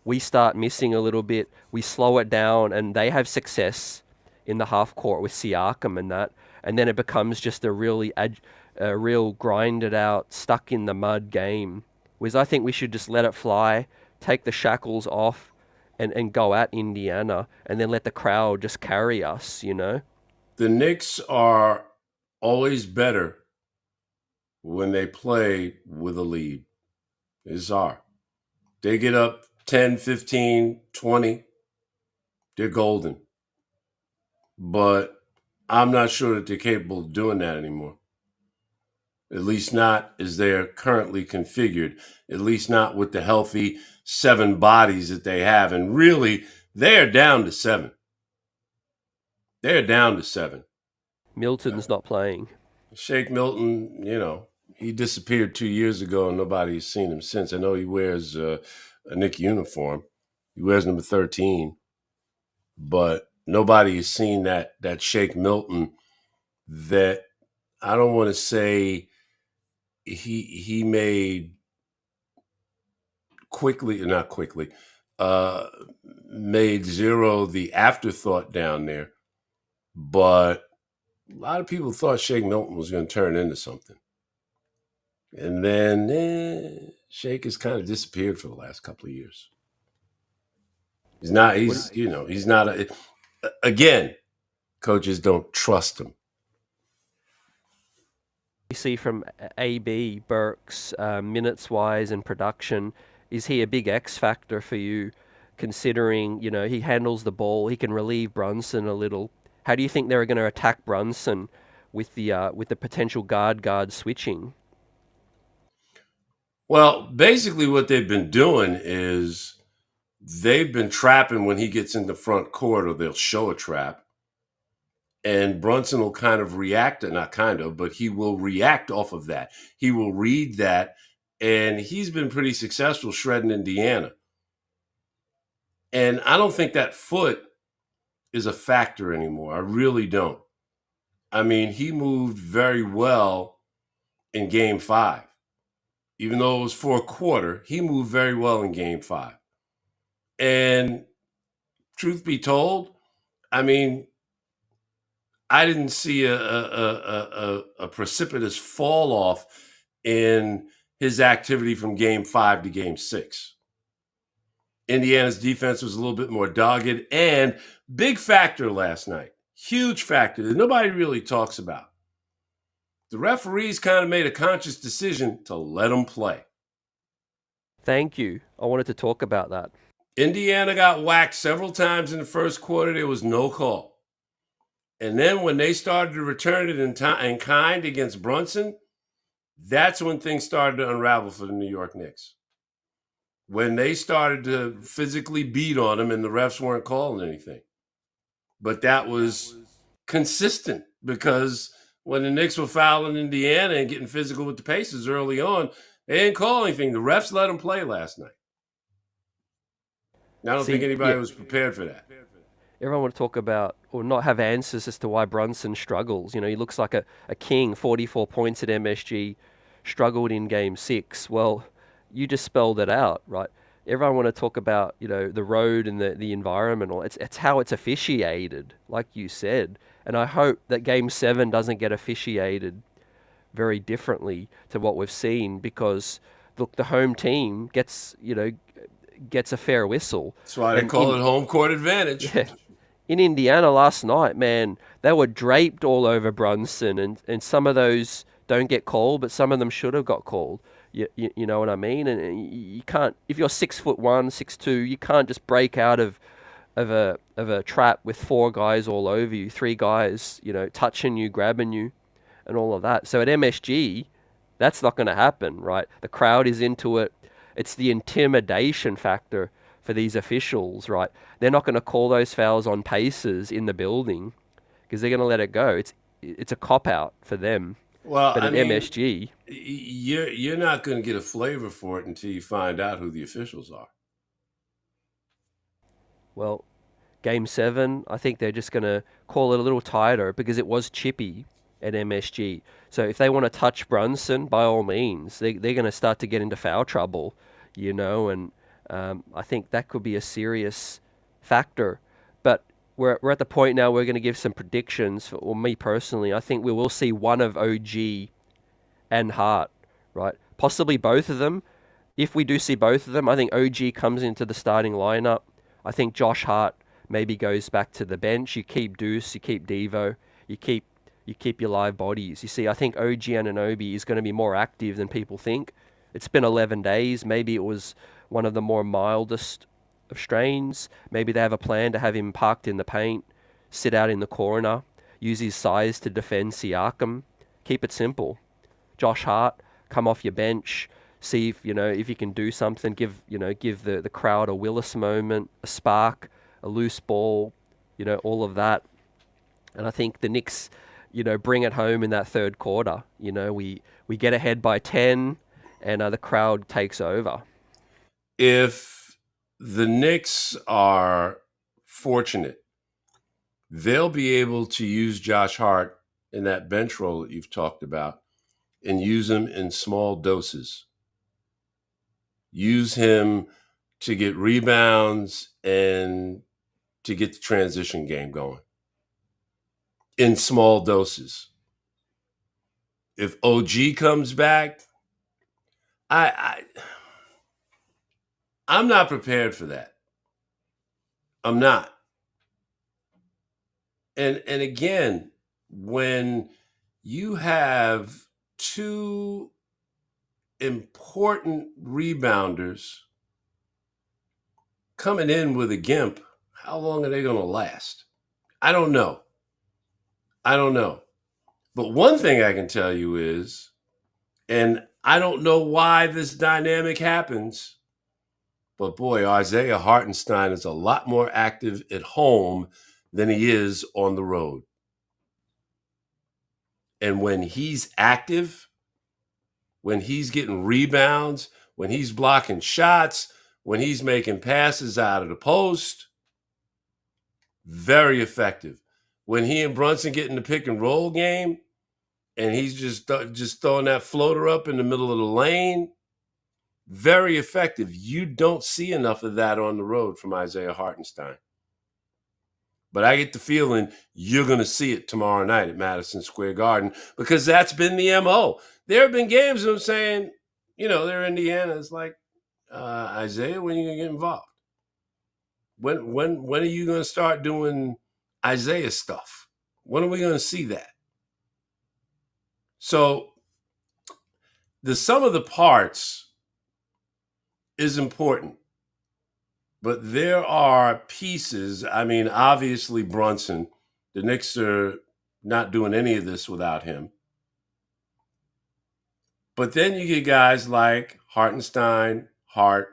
we start missing a little bit, we slow it down, and they have success in the half court with Siakam and that, and then it becomes just a real grinded out, stuck in the mud game. Whereas I think we should just let it fly, take the shackles off, and go at Indiana, and then let the crowd just carry us. The Knicks are always better when they play with a lead. They just are. They get up 10, 15, 20, they're golden. But I'm not sure that they're capable of doing that anymore. At least not as they're currently configured, at least not with the healthy 7 bodies that they have. And really, they're down to 7. They're down to 7. Milton's not playing. Shake Milton, he disappeared 2 years ago and nobody's seen him since. I know he wears a Knicks uniform. He wears number 13, but nobody has seen that Shake Milton that I don't want to say he made not quickly, uh, made Zero the afterthought down there, but a lot of people thought Shake Milton was going to turn into something. And then Shake has kind of disappeared for the last couple of years. He's not, he's not, again, coaches don't trust him. You see from AB, Burks, minutes wise and production, is he a big X factor for you? Considering he handles the ball, he can relieve Brunson a little. How do you think they're going to attack Brunson with the potential guard switching? Well, basically, what they've been doing is they've been trapping when he gets in the front court, or they'll show a trap. And Brunson will kind of react, not kind of, but he will react off of that. He will read that, and he's been pretty successful shredding Indiana. And I don't think that foot is a factor anymore. I really don't. I mean, he moved very well in Game 5. Even though it was for a quarter, he moved very well in Game 5. And truth be told, I mean, I didn't see a precipitous fall off in his activity from Game 5 to Game 6. Indiana's defense was a little bit more dogged, and big factor last night, huge factor that nobody really talks about. The referees kind of made a conscious decision to let him play. Thank you. I wanted to talk about that. Indiana got whacked several times in the first quarter. There was no call. And then when they started to return it in kind against Brunson, that's when things started to unravel for the New York Knicks. When they started to physically beat on them and the refs weren't calling anything. But that was consistent because when the Knicks were fouling Indiana and getting physical with the Pacers early on, they didn't call anything. The refs let them play last night. I don't think anybody was prepared for that. Everyone would talk about or not have answers as to why Brunson struggles. He looks like a king, 44 points at MSG, struggled in Game 6. Well, you just spelled it out, right? Everyone want to talk about, the road and the environment. It's how it's officiated, like you said. And I hope that Game 7 doesn't get officiated very differently to what we've seen because, look, the home team gets a fair whistle. That's why they call it home court advantage. Yeah, in Indiana last night, man, they were draped all over Brunson, and some of those don't get called, but some of them should have got called. You know what I mean? And you can't, if you're 6'1", 6'2", you can't just break out of a trap with four guys all over you, three guys, touching you, grabbing you, and all of that. So at MSG, that's not going to happen, right? The crowd is into it. It's the intimidation factor for these officials, right? They're not going to call those fouls on Pacers in the building because they're going to let it go. It's a cop out for them. Well, But I at mean, MSG, you're not going to get a flavor for it until you find out who the officials are. well, Game 7, I think they're just going to call it a little tighter because it was chippy at MSG. So if they want to touch Brunson, by all means, they're going to start to get into foul trouble, and I think that could be a serious factor. But we're at the point now we're going to give some predictions. Or me personally, I think we will see one of OG and Hart, right? Possibly both of them. If we do see both of them, I think OG comes into the starting lineup. I think Josh Hart maybe goes back to the bench. You keep Deuce, you keep Devo, you keep your live bodies. You see, I think OG Anunoby is going to be more active than people think. It's been 11 days. Maybe it was one of the more mildest of strains. Maybe they have a plan to have him parked in the paint, sit out in the corner, use his size to defend Siakam. Keep it simple. Josh Hart, come off your bench, see if you can do something. Give the crowd a Willis moment, a spark, a loose ball, all of that. And I think the Knicks, bring it home in that third quarter. We get ahead by 10, and the crowd takes over. If the Knicks are fortunate, they'll be able to use Josh Hart in that bench role that you've talked about and use him in small doses. Use him to get rebounds and to get the transition game going in small doses. If OG comes back, I'm not prepared for that. I'm not. And again, when you have two important rebounders coming in with a gimp, how long are they going to last? I don't know. But one thing I can tell you is, and I don't know why this dynamic happens, but boy, Isaiah Hartenstein is a lot more active at home than he is on the road. And when he's active, when he's getting rebounds, when he's blocking shots, when he's making passes out of the post, very effective. When he and Brunson get in the pick and roll game, and he's just throwing that floater up in the middle of the lane, very effective. You don't see enough of that on the road from Isaiah Hartenstein. But I get the feeling you're going to see it tomorrow night at Madison Square Garden because that's been the MO. There have been games I'm saying, they're Indiana. It's like, Isaiah, when are you going to get involved? When are you going to start doing Isaiah stuff? When are we going to see that? So the sum of the parts is important. But there are pieces. I mean, obviously Brunson. The Knicks are not doing any of this without him. But then you get guys like Hartenstein, Hart.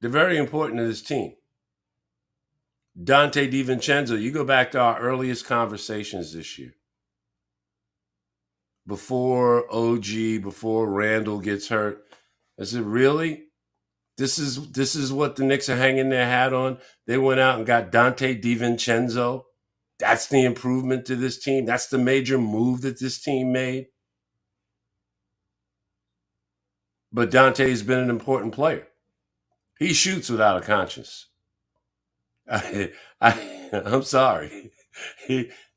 They're very important to this team. Dante DiVincenzo, you go back to our earliest conversations this year. Before OG, before Randall gets hurt. I said, really? This is what the Knicks are hanging their hat on. They went out and got Dante DiVincenzo. That's the improvement to this team. That's the major move that this team made. But Dante's been an important player. He shoots without a conscience. I'm sorry.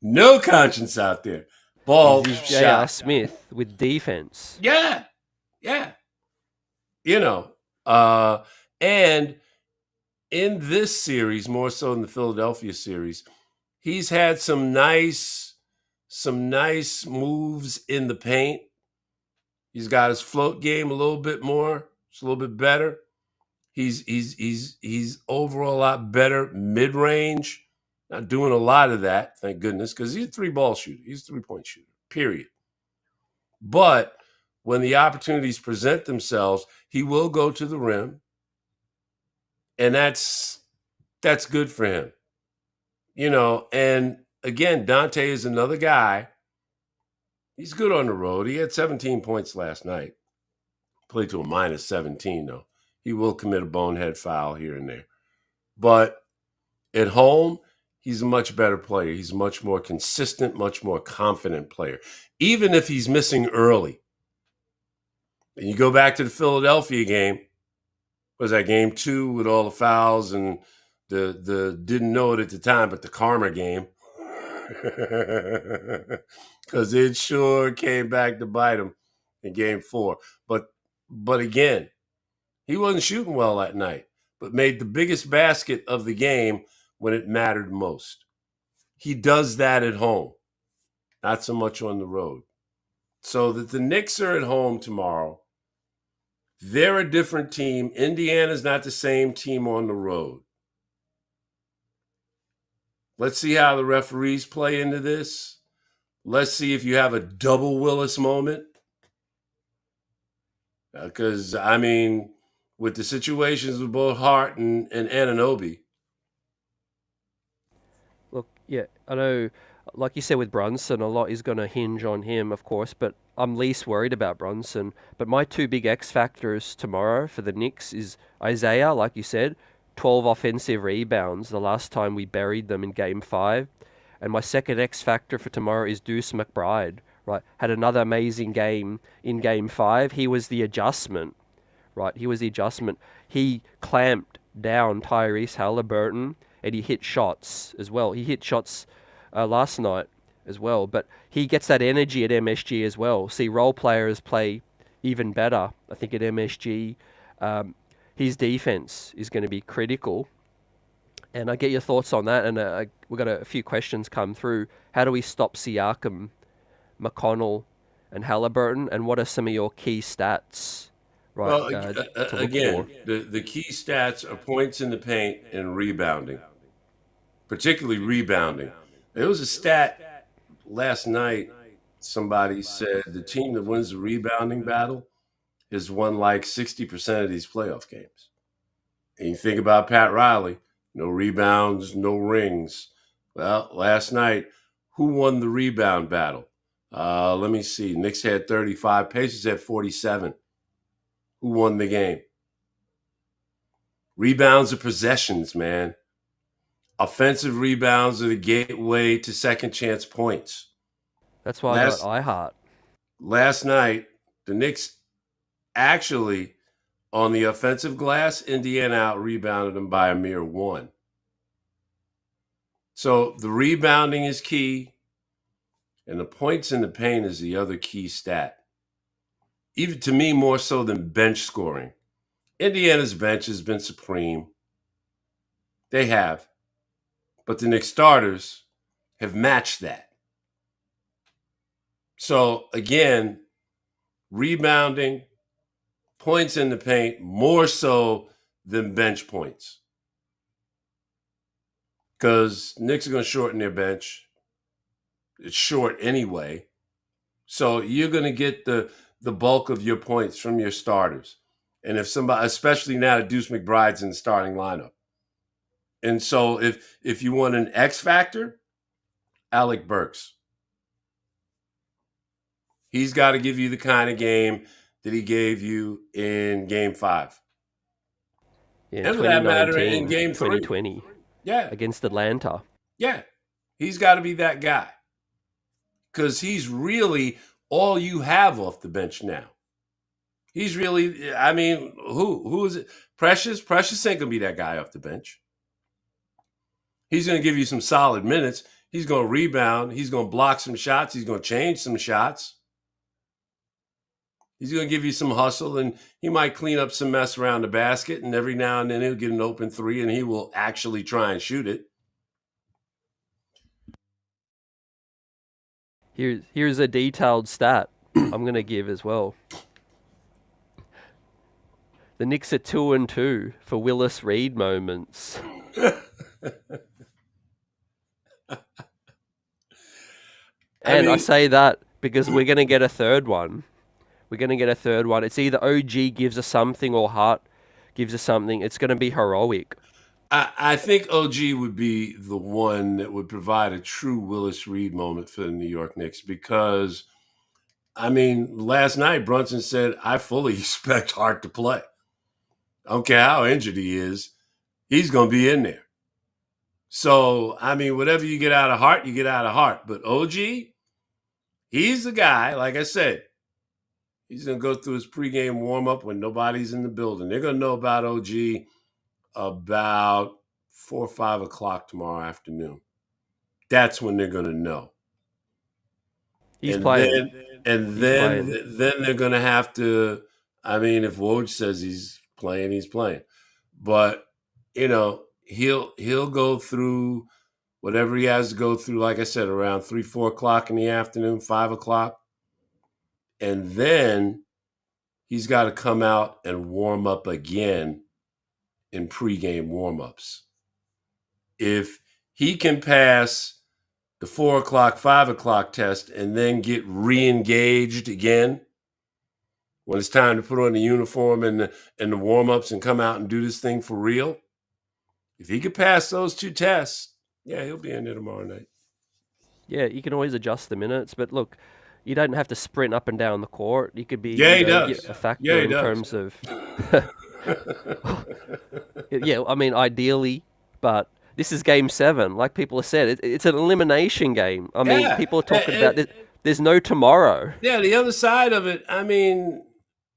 No conscience out there. Ball He's J.R. shot. Smith with defense. Yeah. And in this series, more so in the Philadelphia series, he's had some nice moves in the paint. He's got his float game a little bit more. It's a little bit better. He's overall a lot better mid-range. Not doing a lot of that, thank goodness, because he's a three-ball shooter. He's a three-point shooter, period. But when the opportunities present themselves, he will go to the rim. And that's good for him. And again, Dante is another guy. He's good on the road. He had 17 points last night. Played to a minus 17, though. He will commit a bonehead foul here and there. But at home, he's a much better player. He's a much more consistent, much more confident player. Even if he's missing early. And you go back to the Philadelphia game, was that game 2 with all the fouls and the didn't know it at the time, but the karma game. Because it sure came back to bite him in game 4. But again, he wasn't shooting well that night, but made the biggest basket of the game when it mattered most. He does that at home, not so much on the road. So that the Knicks are at home tomorrow. They're a different team. Indiana's not the same team on the road. Let's see how the referees play into this. Let's see if you have a double Willis moment. Because, with the situations with both Hart and Anunoby. Look, yeah, I know, like you said with Brunson, a lot is going to hinge on him, of course, but I'm least worried about Brunson. But my two big X factors tomorrow for the Knicks is Isaiah, like you said, 12 offensive rebounds the last time we buried them in Game 5. And my second X factor for tomorrow is Deuce McBride, right? Had another amazing game in Game 5. He was the adjustment, right? He was the adjustment. He clamped down Tyrese Halliburton, and he hit shots as well. He hit shots last night as well, but he gets that energy at MSG as well. See, role players play even better, I think, at MSG. His defense is going to be critical. And I get your thoughts on that, and we've got a few questions come through. How do we stop Siakam, McConnell, and Halliburton, and what are some of your key stats? Right, Well, to look again, for? the key stats are points in the paint and rebounding, particularly rebounding. There was a stat last night. Somebody said the team that wins the rebounding battle has won like 60% of these playoff games. And you think about Pat Riley, no rebounds, no rings. Well, last night, who won the rebound battle? Let me see. Knicks had 35. Pacers had 47. Who won the game? Rebounds are possessions, man. Offensive rebounds are the gateway to second chance points. That's why I got iHeart. Last night, the Knicks actually, on the offensive glass, Indiana out-rebounded them by a mere 1. So the rebounding is key, and the points in the paint is the other key stat. Even to me, more so than bench scoring. Indiana's bench has been supreme. They have. But the Knicks starters have matched that. So, again, rebounding, points in the paint, more so than bench points. Because Knicks are going to shorten their bench. It's short anyway. So you're going to get the bulk of your points from your starters. And if somebody, especially now that Deuce McBride's in the starting lineup. And so if you want an X factor, Alec Burks. He's got to give you the kind of game that he gave you in Game 5. Yeah, And for that matter, 2019, in Game 3. 2020. Yeah. Against Atlanta. Yeah. He's got to be that guy. Because he's really all you have off the bench now. He's really, who is it? Precious? Precious ain't going to be that guy off the bench. He's going to give you some solid minutes. He's going to rebound. He's going to block some shots. He's going to change some shots. He's going to give you some hustle, and he might clean up some mess around the basket, and every now and then he'll get an open three, and he will actually try and shoot it. Here's a detailed stat I'm going to give as well. The Knicks are 2-2 for Willis Reed moments. I say that because we're going to get a third one. It's either OG gives us something or Hart gives us something. It's going to be heroic. I think OG would be the one that would provide a true Willis Reed moment for the New York Knicks because, I mean, last night Brunson said, I fully expect Hart to play. I don't care how injured he is, he's going to be in there. So, I mean, whatever you get out of Hart, you get out of Hart. But OG, he's the guy, like I said, he's going to go through his pregame warm-up when nobody's in the building. They're going to know about OG about 4 or 5 o'clock tomorrow afternoon. That's when they're going to know. He's playing. Then they're going to have to, I mean, if Woj says he's playing, he's playing. But, you know, he'll go through whatever he has to go through, like I said, around 3, 4 o'clock in the afternoon, 5 o'clock. And then he's got to come out and warm up again in pregame warm-ups. If he can pass the 4 o'clock, 5 o'clock test and then get re-engaged again when it's time to put on the uniform and the warm-ups and come out and do this thing for real, if he could pass those 2 tests, yeah, he'll be in there tomorrow night. Yeah, you can always adjust the minutes, but look, you don't have to sprint up and down the court. You could be a factor in terms of yeah, I mean, ideally, but this is Game 7. Like people have said, it's an elimination game. I mean, people are talking about there's no tomorrow. Yeah, the other side of it, I mean,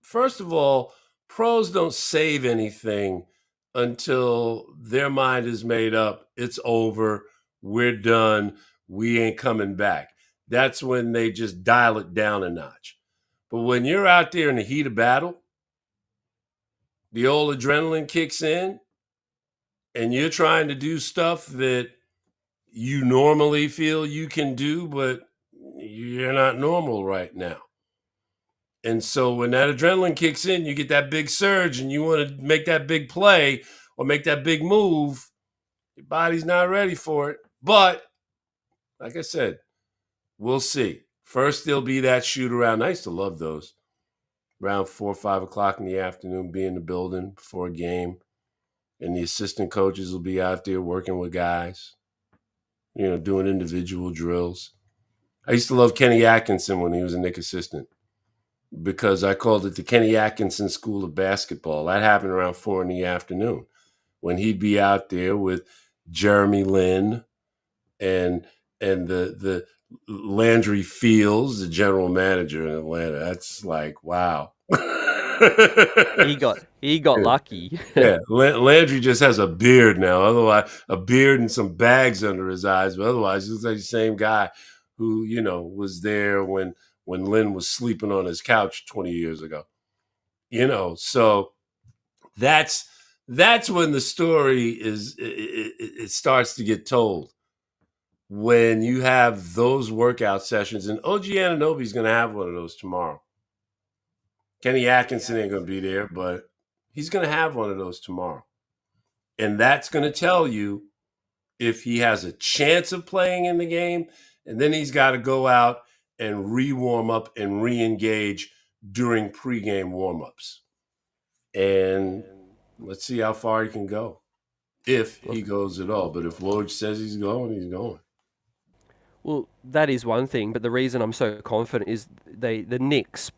first of all, pros don't save anything until their mind is made up. It's over. We're done. We ain't coming back. That's when they just dial it down a notch. But when you're out there in the heat of battle, the old adrenaline kicks in, and you're trying to do stuff that you normally feel you can do, but you're not normal right now. And so when that adrenaline kicks in, you get that big surge and you want to make that big play or make that big move. Your body's not ready for it. But like I said, we'll see. First, there'll be that shoot around. I used to love those. Around 4 or 5 o'clock in the afternoon, be in the building before a game. And the assistant coaches will be out there working with guys, you know, doing individual drills. I used to love Kenny Atkinson when he was a Knicks assistant because I called it the Kenny Atkinson School of Basketball. That happened around 4 in the afternoon when he'd be out there with Jeremy Lin and the Landry Fields, the general manager in Atlanta. That's like, wow. He got lucky. Yeah, Landry just has a beard now. Otherwise, a beard and some bags under his eyes. But otherwise, he looks like the same guy who, you know, was there when Lynn was sleeping on his couch 20 years ago. You know, so that's when the story it starts to get told. When you have those workout sessions, and OG Anunoby's going to have one of those tomorrow. Kenny Atkinson ain't going to be there, but he's going to have one of those tomorrow. And that's going to tell you if he has a chance of playing in the game, and then he's got to go out and re-warm up and re-engage during pregame warm-ups. And let's see how far he can go, if he goes at all. But if Woj says he's going, he's going. Well, that is one thing, but the reason I'm so confident is the Knicks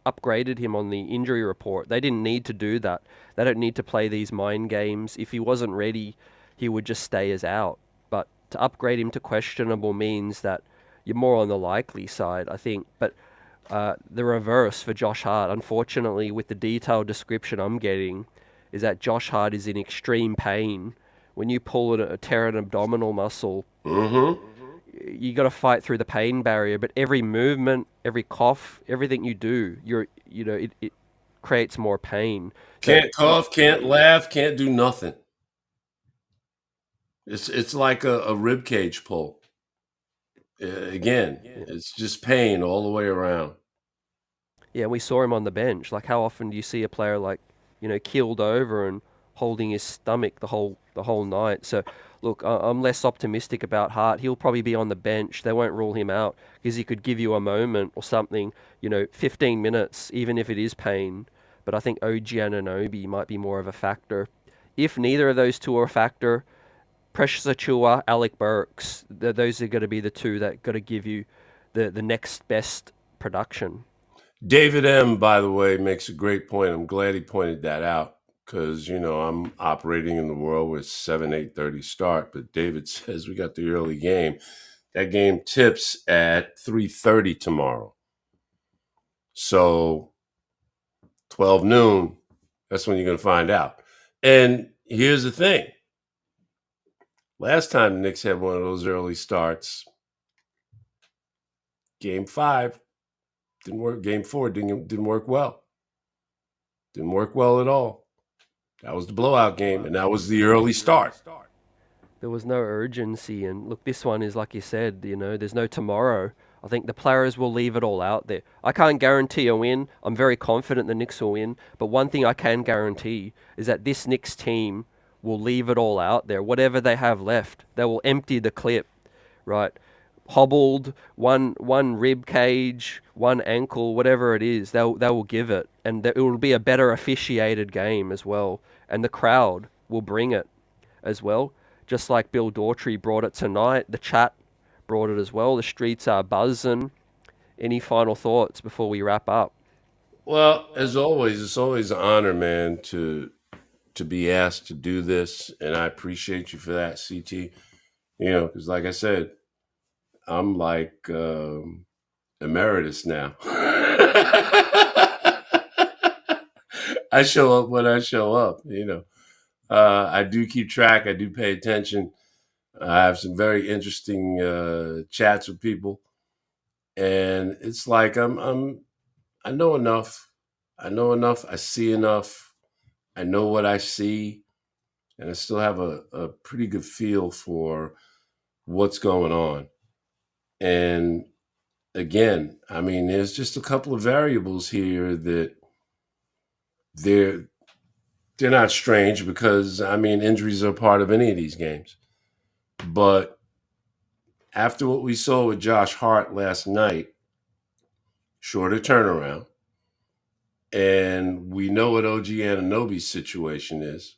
upgraded him on the injury report. They didn't need to do that. They don't need to play these mind games. If he wasn't ready, he would just stay as out. But to upgrade him to questionable means that you're more on the likely side, I think. But the reverse for Josh Hart, unfortunately, with the detailed description I'm getting, is that Josh Hart is in extreme pain. When you pull a tear an abdominal muscle, you got to fight through the pain barrier. But every movement, every cough, everything you do, it creates more pain. So Can't cough, can't laugh, can't do nothing. It's like a rib cage pull. Again, yeah, it's just pain all the way around. yeah, we saw him on the bench. Like, how often do you see a player like, keeled over and holding his stomach the whole night? So, look, I'm less optimistic about Hart. He'll probably be on the bench. They won't rule him out because he could give you a moment or something. 15 minutes, even if it is pain. But I think OG Anunoby might be more of a factor. If neither of those two are a factor, Precious Achua, Alec Burks, those are going to be the two that got to give you the next best production. David M, by the way, makes a great point. I'm glad he pointed that out because I'm operating in the world with 7-8:30 start. But David says we got the early game. That game tips at 3:30 tomorrow. So 12 noon, that's when you're going to find out. And here's the thing. Last time the Knicks had one of those early starts, game 5 didn't work. Game 4 didn't work well. Didn't work well at all. That was the blowout game, and that was the early start. There was no urgency, and look, this one is like you said. There's no tomorrow. I think the players will leave it all out there. I can't guarantee a win. I'm very confident the Knicks will win, but one thing I can guarantee is that this Knicks team will leave it all out there. Whatever they have left, they will empty the clip, right? Hobbled, one rib cage, one ankle, whatever it is, they will give it, and it will be a better officiated game as well, and the crowd will bring it as well. Just like Bill Daughtry brought it tonight, the chat brought it as well. The streets are buzzing. Any final thoughts before we wrap up? Well, as always, it's always an honor, man, to be asked to do this, and I appreciate you for that, CT. Because like I said, I'm like emeritus now. I show up when I show up. I do keep track. I do pay attention. I have some very interesting chats with people, and it's like I know enough. I know enough. I see enough. I know what I see, and I still have a pretty good feel for what's going on. And again, I mean, there's just a couple of variables here that they're they're not strange because I mean injuries are part of any of these games. But after what we saw with Josh Hart last night, shorter turnaround, and we know what OG Anunoby's situation is.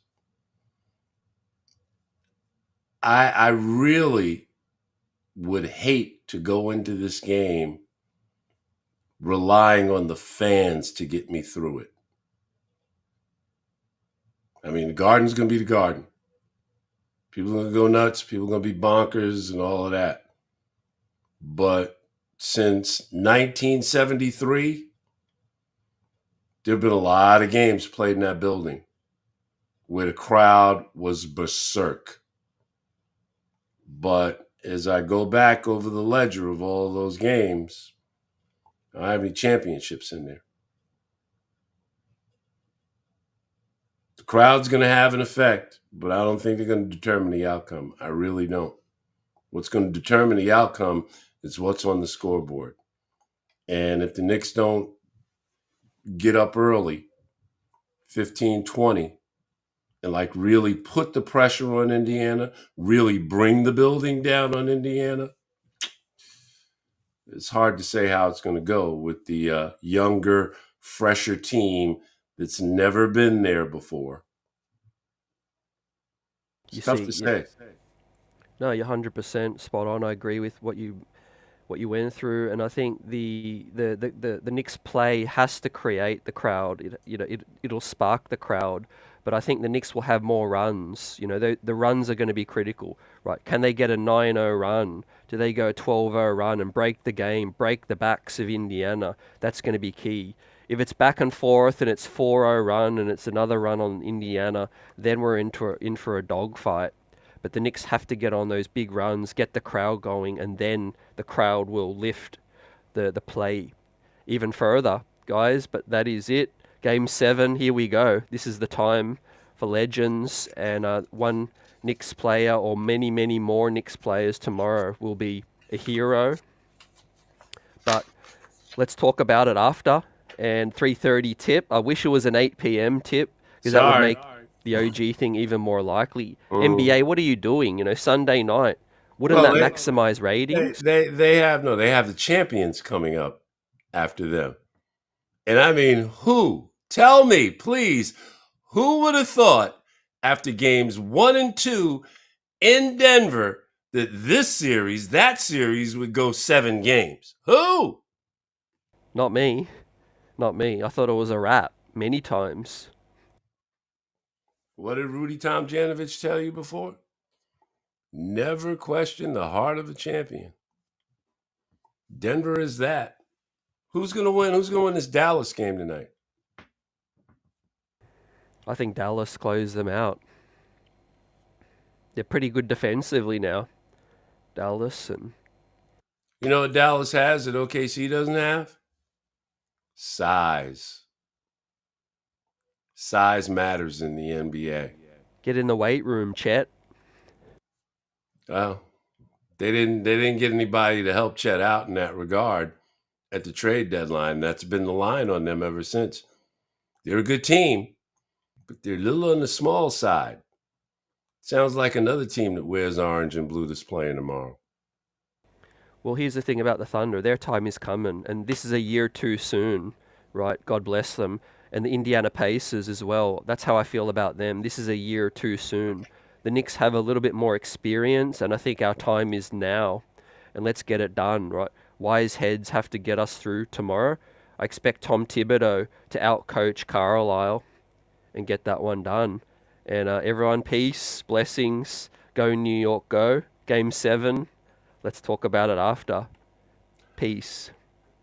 I really would hate to go into this game relying on the fans to get me through it. I mean, the Garden's going to be the Garden. People are going to go nuts. People are going to be bonkers and all of that. But since 1973, there have been a lot of games played in that building where the crowd was berserk. But as I go back over the ledger of all of those games, I don't have any championships in there. The crowd's going to have an effect, but I don't think they're going to determine the outcome. I really don't. What's going to determine the outcome is what's on the scoreboard. And if the Knicks don't get up early, 15-20, and like really put the pressure on Indiana, really bring the building down on Indiana, it's hard to say how it's going to go with the younger, fresher team that's never been there before. It's tough to say. No, you're 100% spot on. I agree with what you went through, and I think the Knicks play has to create the crowd. It'll spark the crowd, but I think the Knicks will have more runs. The runs are going to be critical, right? Can they get a 9-0 run? Do they go a 12-0 run and break the game, break the backs of Indiana? That's going to be key. If it's back and forth and it's 4-0 run and it's another run on Indiana, then we're in for a dogfight. But the Knicks have to get on those big runs, get the crowd going, and then the crowd will lift the play even further, guys. But that is it. Game 7, here we go. This is the time for legends, and one Knicks player or many, many more Knicks players tomorrow will be a hero. But let's talk about it after. And 3:30 tip. I wish it was an 8 p.m. tip, because that would make the OG thing even more likely. NBA, what are you doing? You know, Sunday night. Wouldn't that maximize ratings? They have the champions coming up after them. And I mean, who? Tell me, please, who would have thought after games 1 and 2 in Denver that that series would go 7 games? Who? Not me. Not me. I thought it was a wrap many times. What did Rudy Tomjanovich tell you before? Never question the heart of the champion. Denver is that. Who's going to win? Who's going to win this Dallas game tonight? I think Dallas closed them out. They're pretty good defensively now, Dallas. And you know what Dallas has that OKC doesn't have? Size. Size matters in the NBA. Get in the weight room, Chet. Well, they didn't get anybody to help Chet out in that regard at the trade deadline. That's been the line on them ever since. They're a good team, but they're a little on the small side. Sounds like another team that wears orange and blue that's playing tomorrow. Well, here's the thing about the Thunder. Their time is coming, and this is a year too soon, right? God bless them. And the Indiana Pacers as well. That's how I feel about them. This is a year too soon. The Knicks have a little bit more experience, and I think our time is now. And let's get it done, right? Wise heads have to get us through tomorrow. I expect Tom Thibodeau to outcoach Carlisle and get that one done. And everyone, peace, blessings. Go New York, go. Game 7. Let's talk about it after. Peace.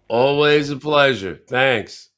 Always a pleasure. Thanks.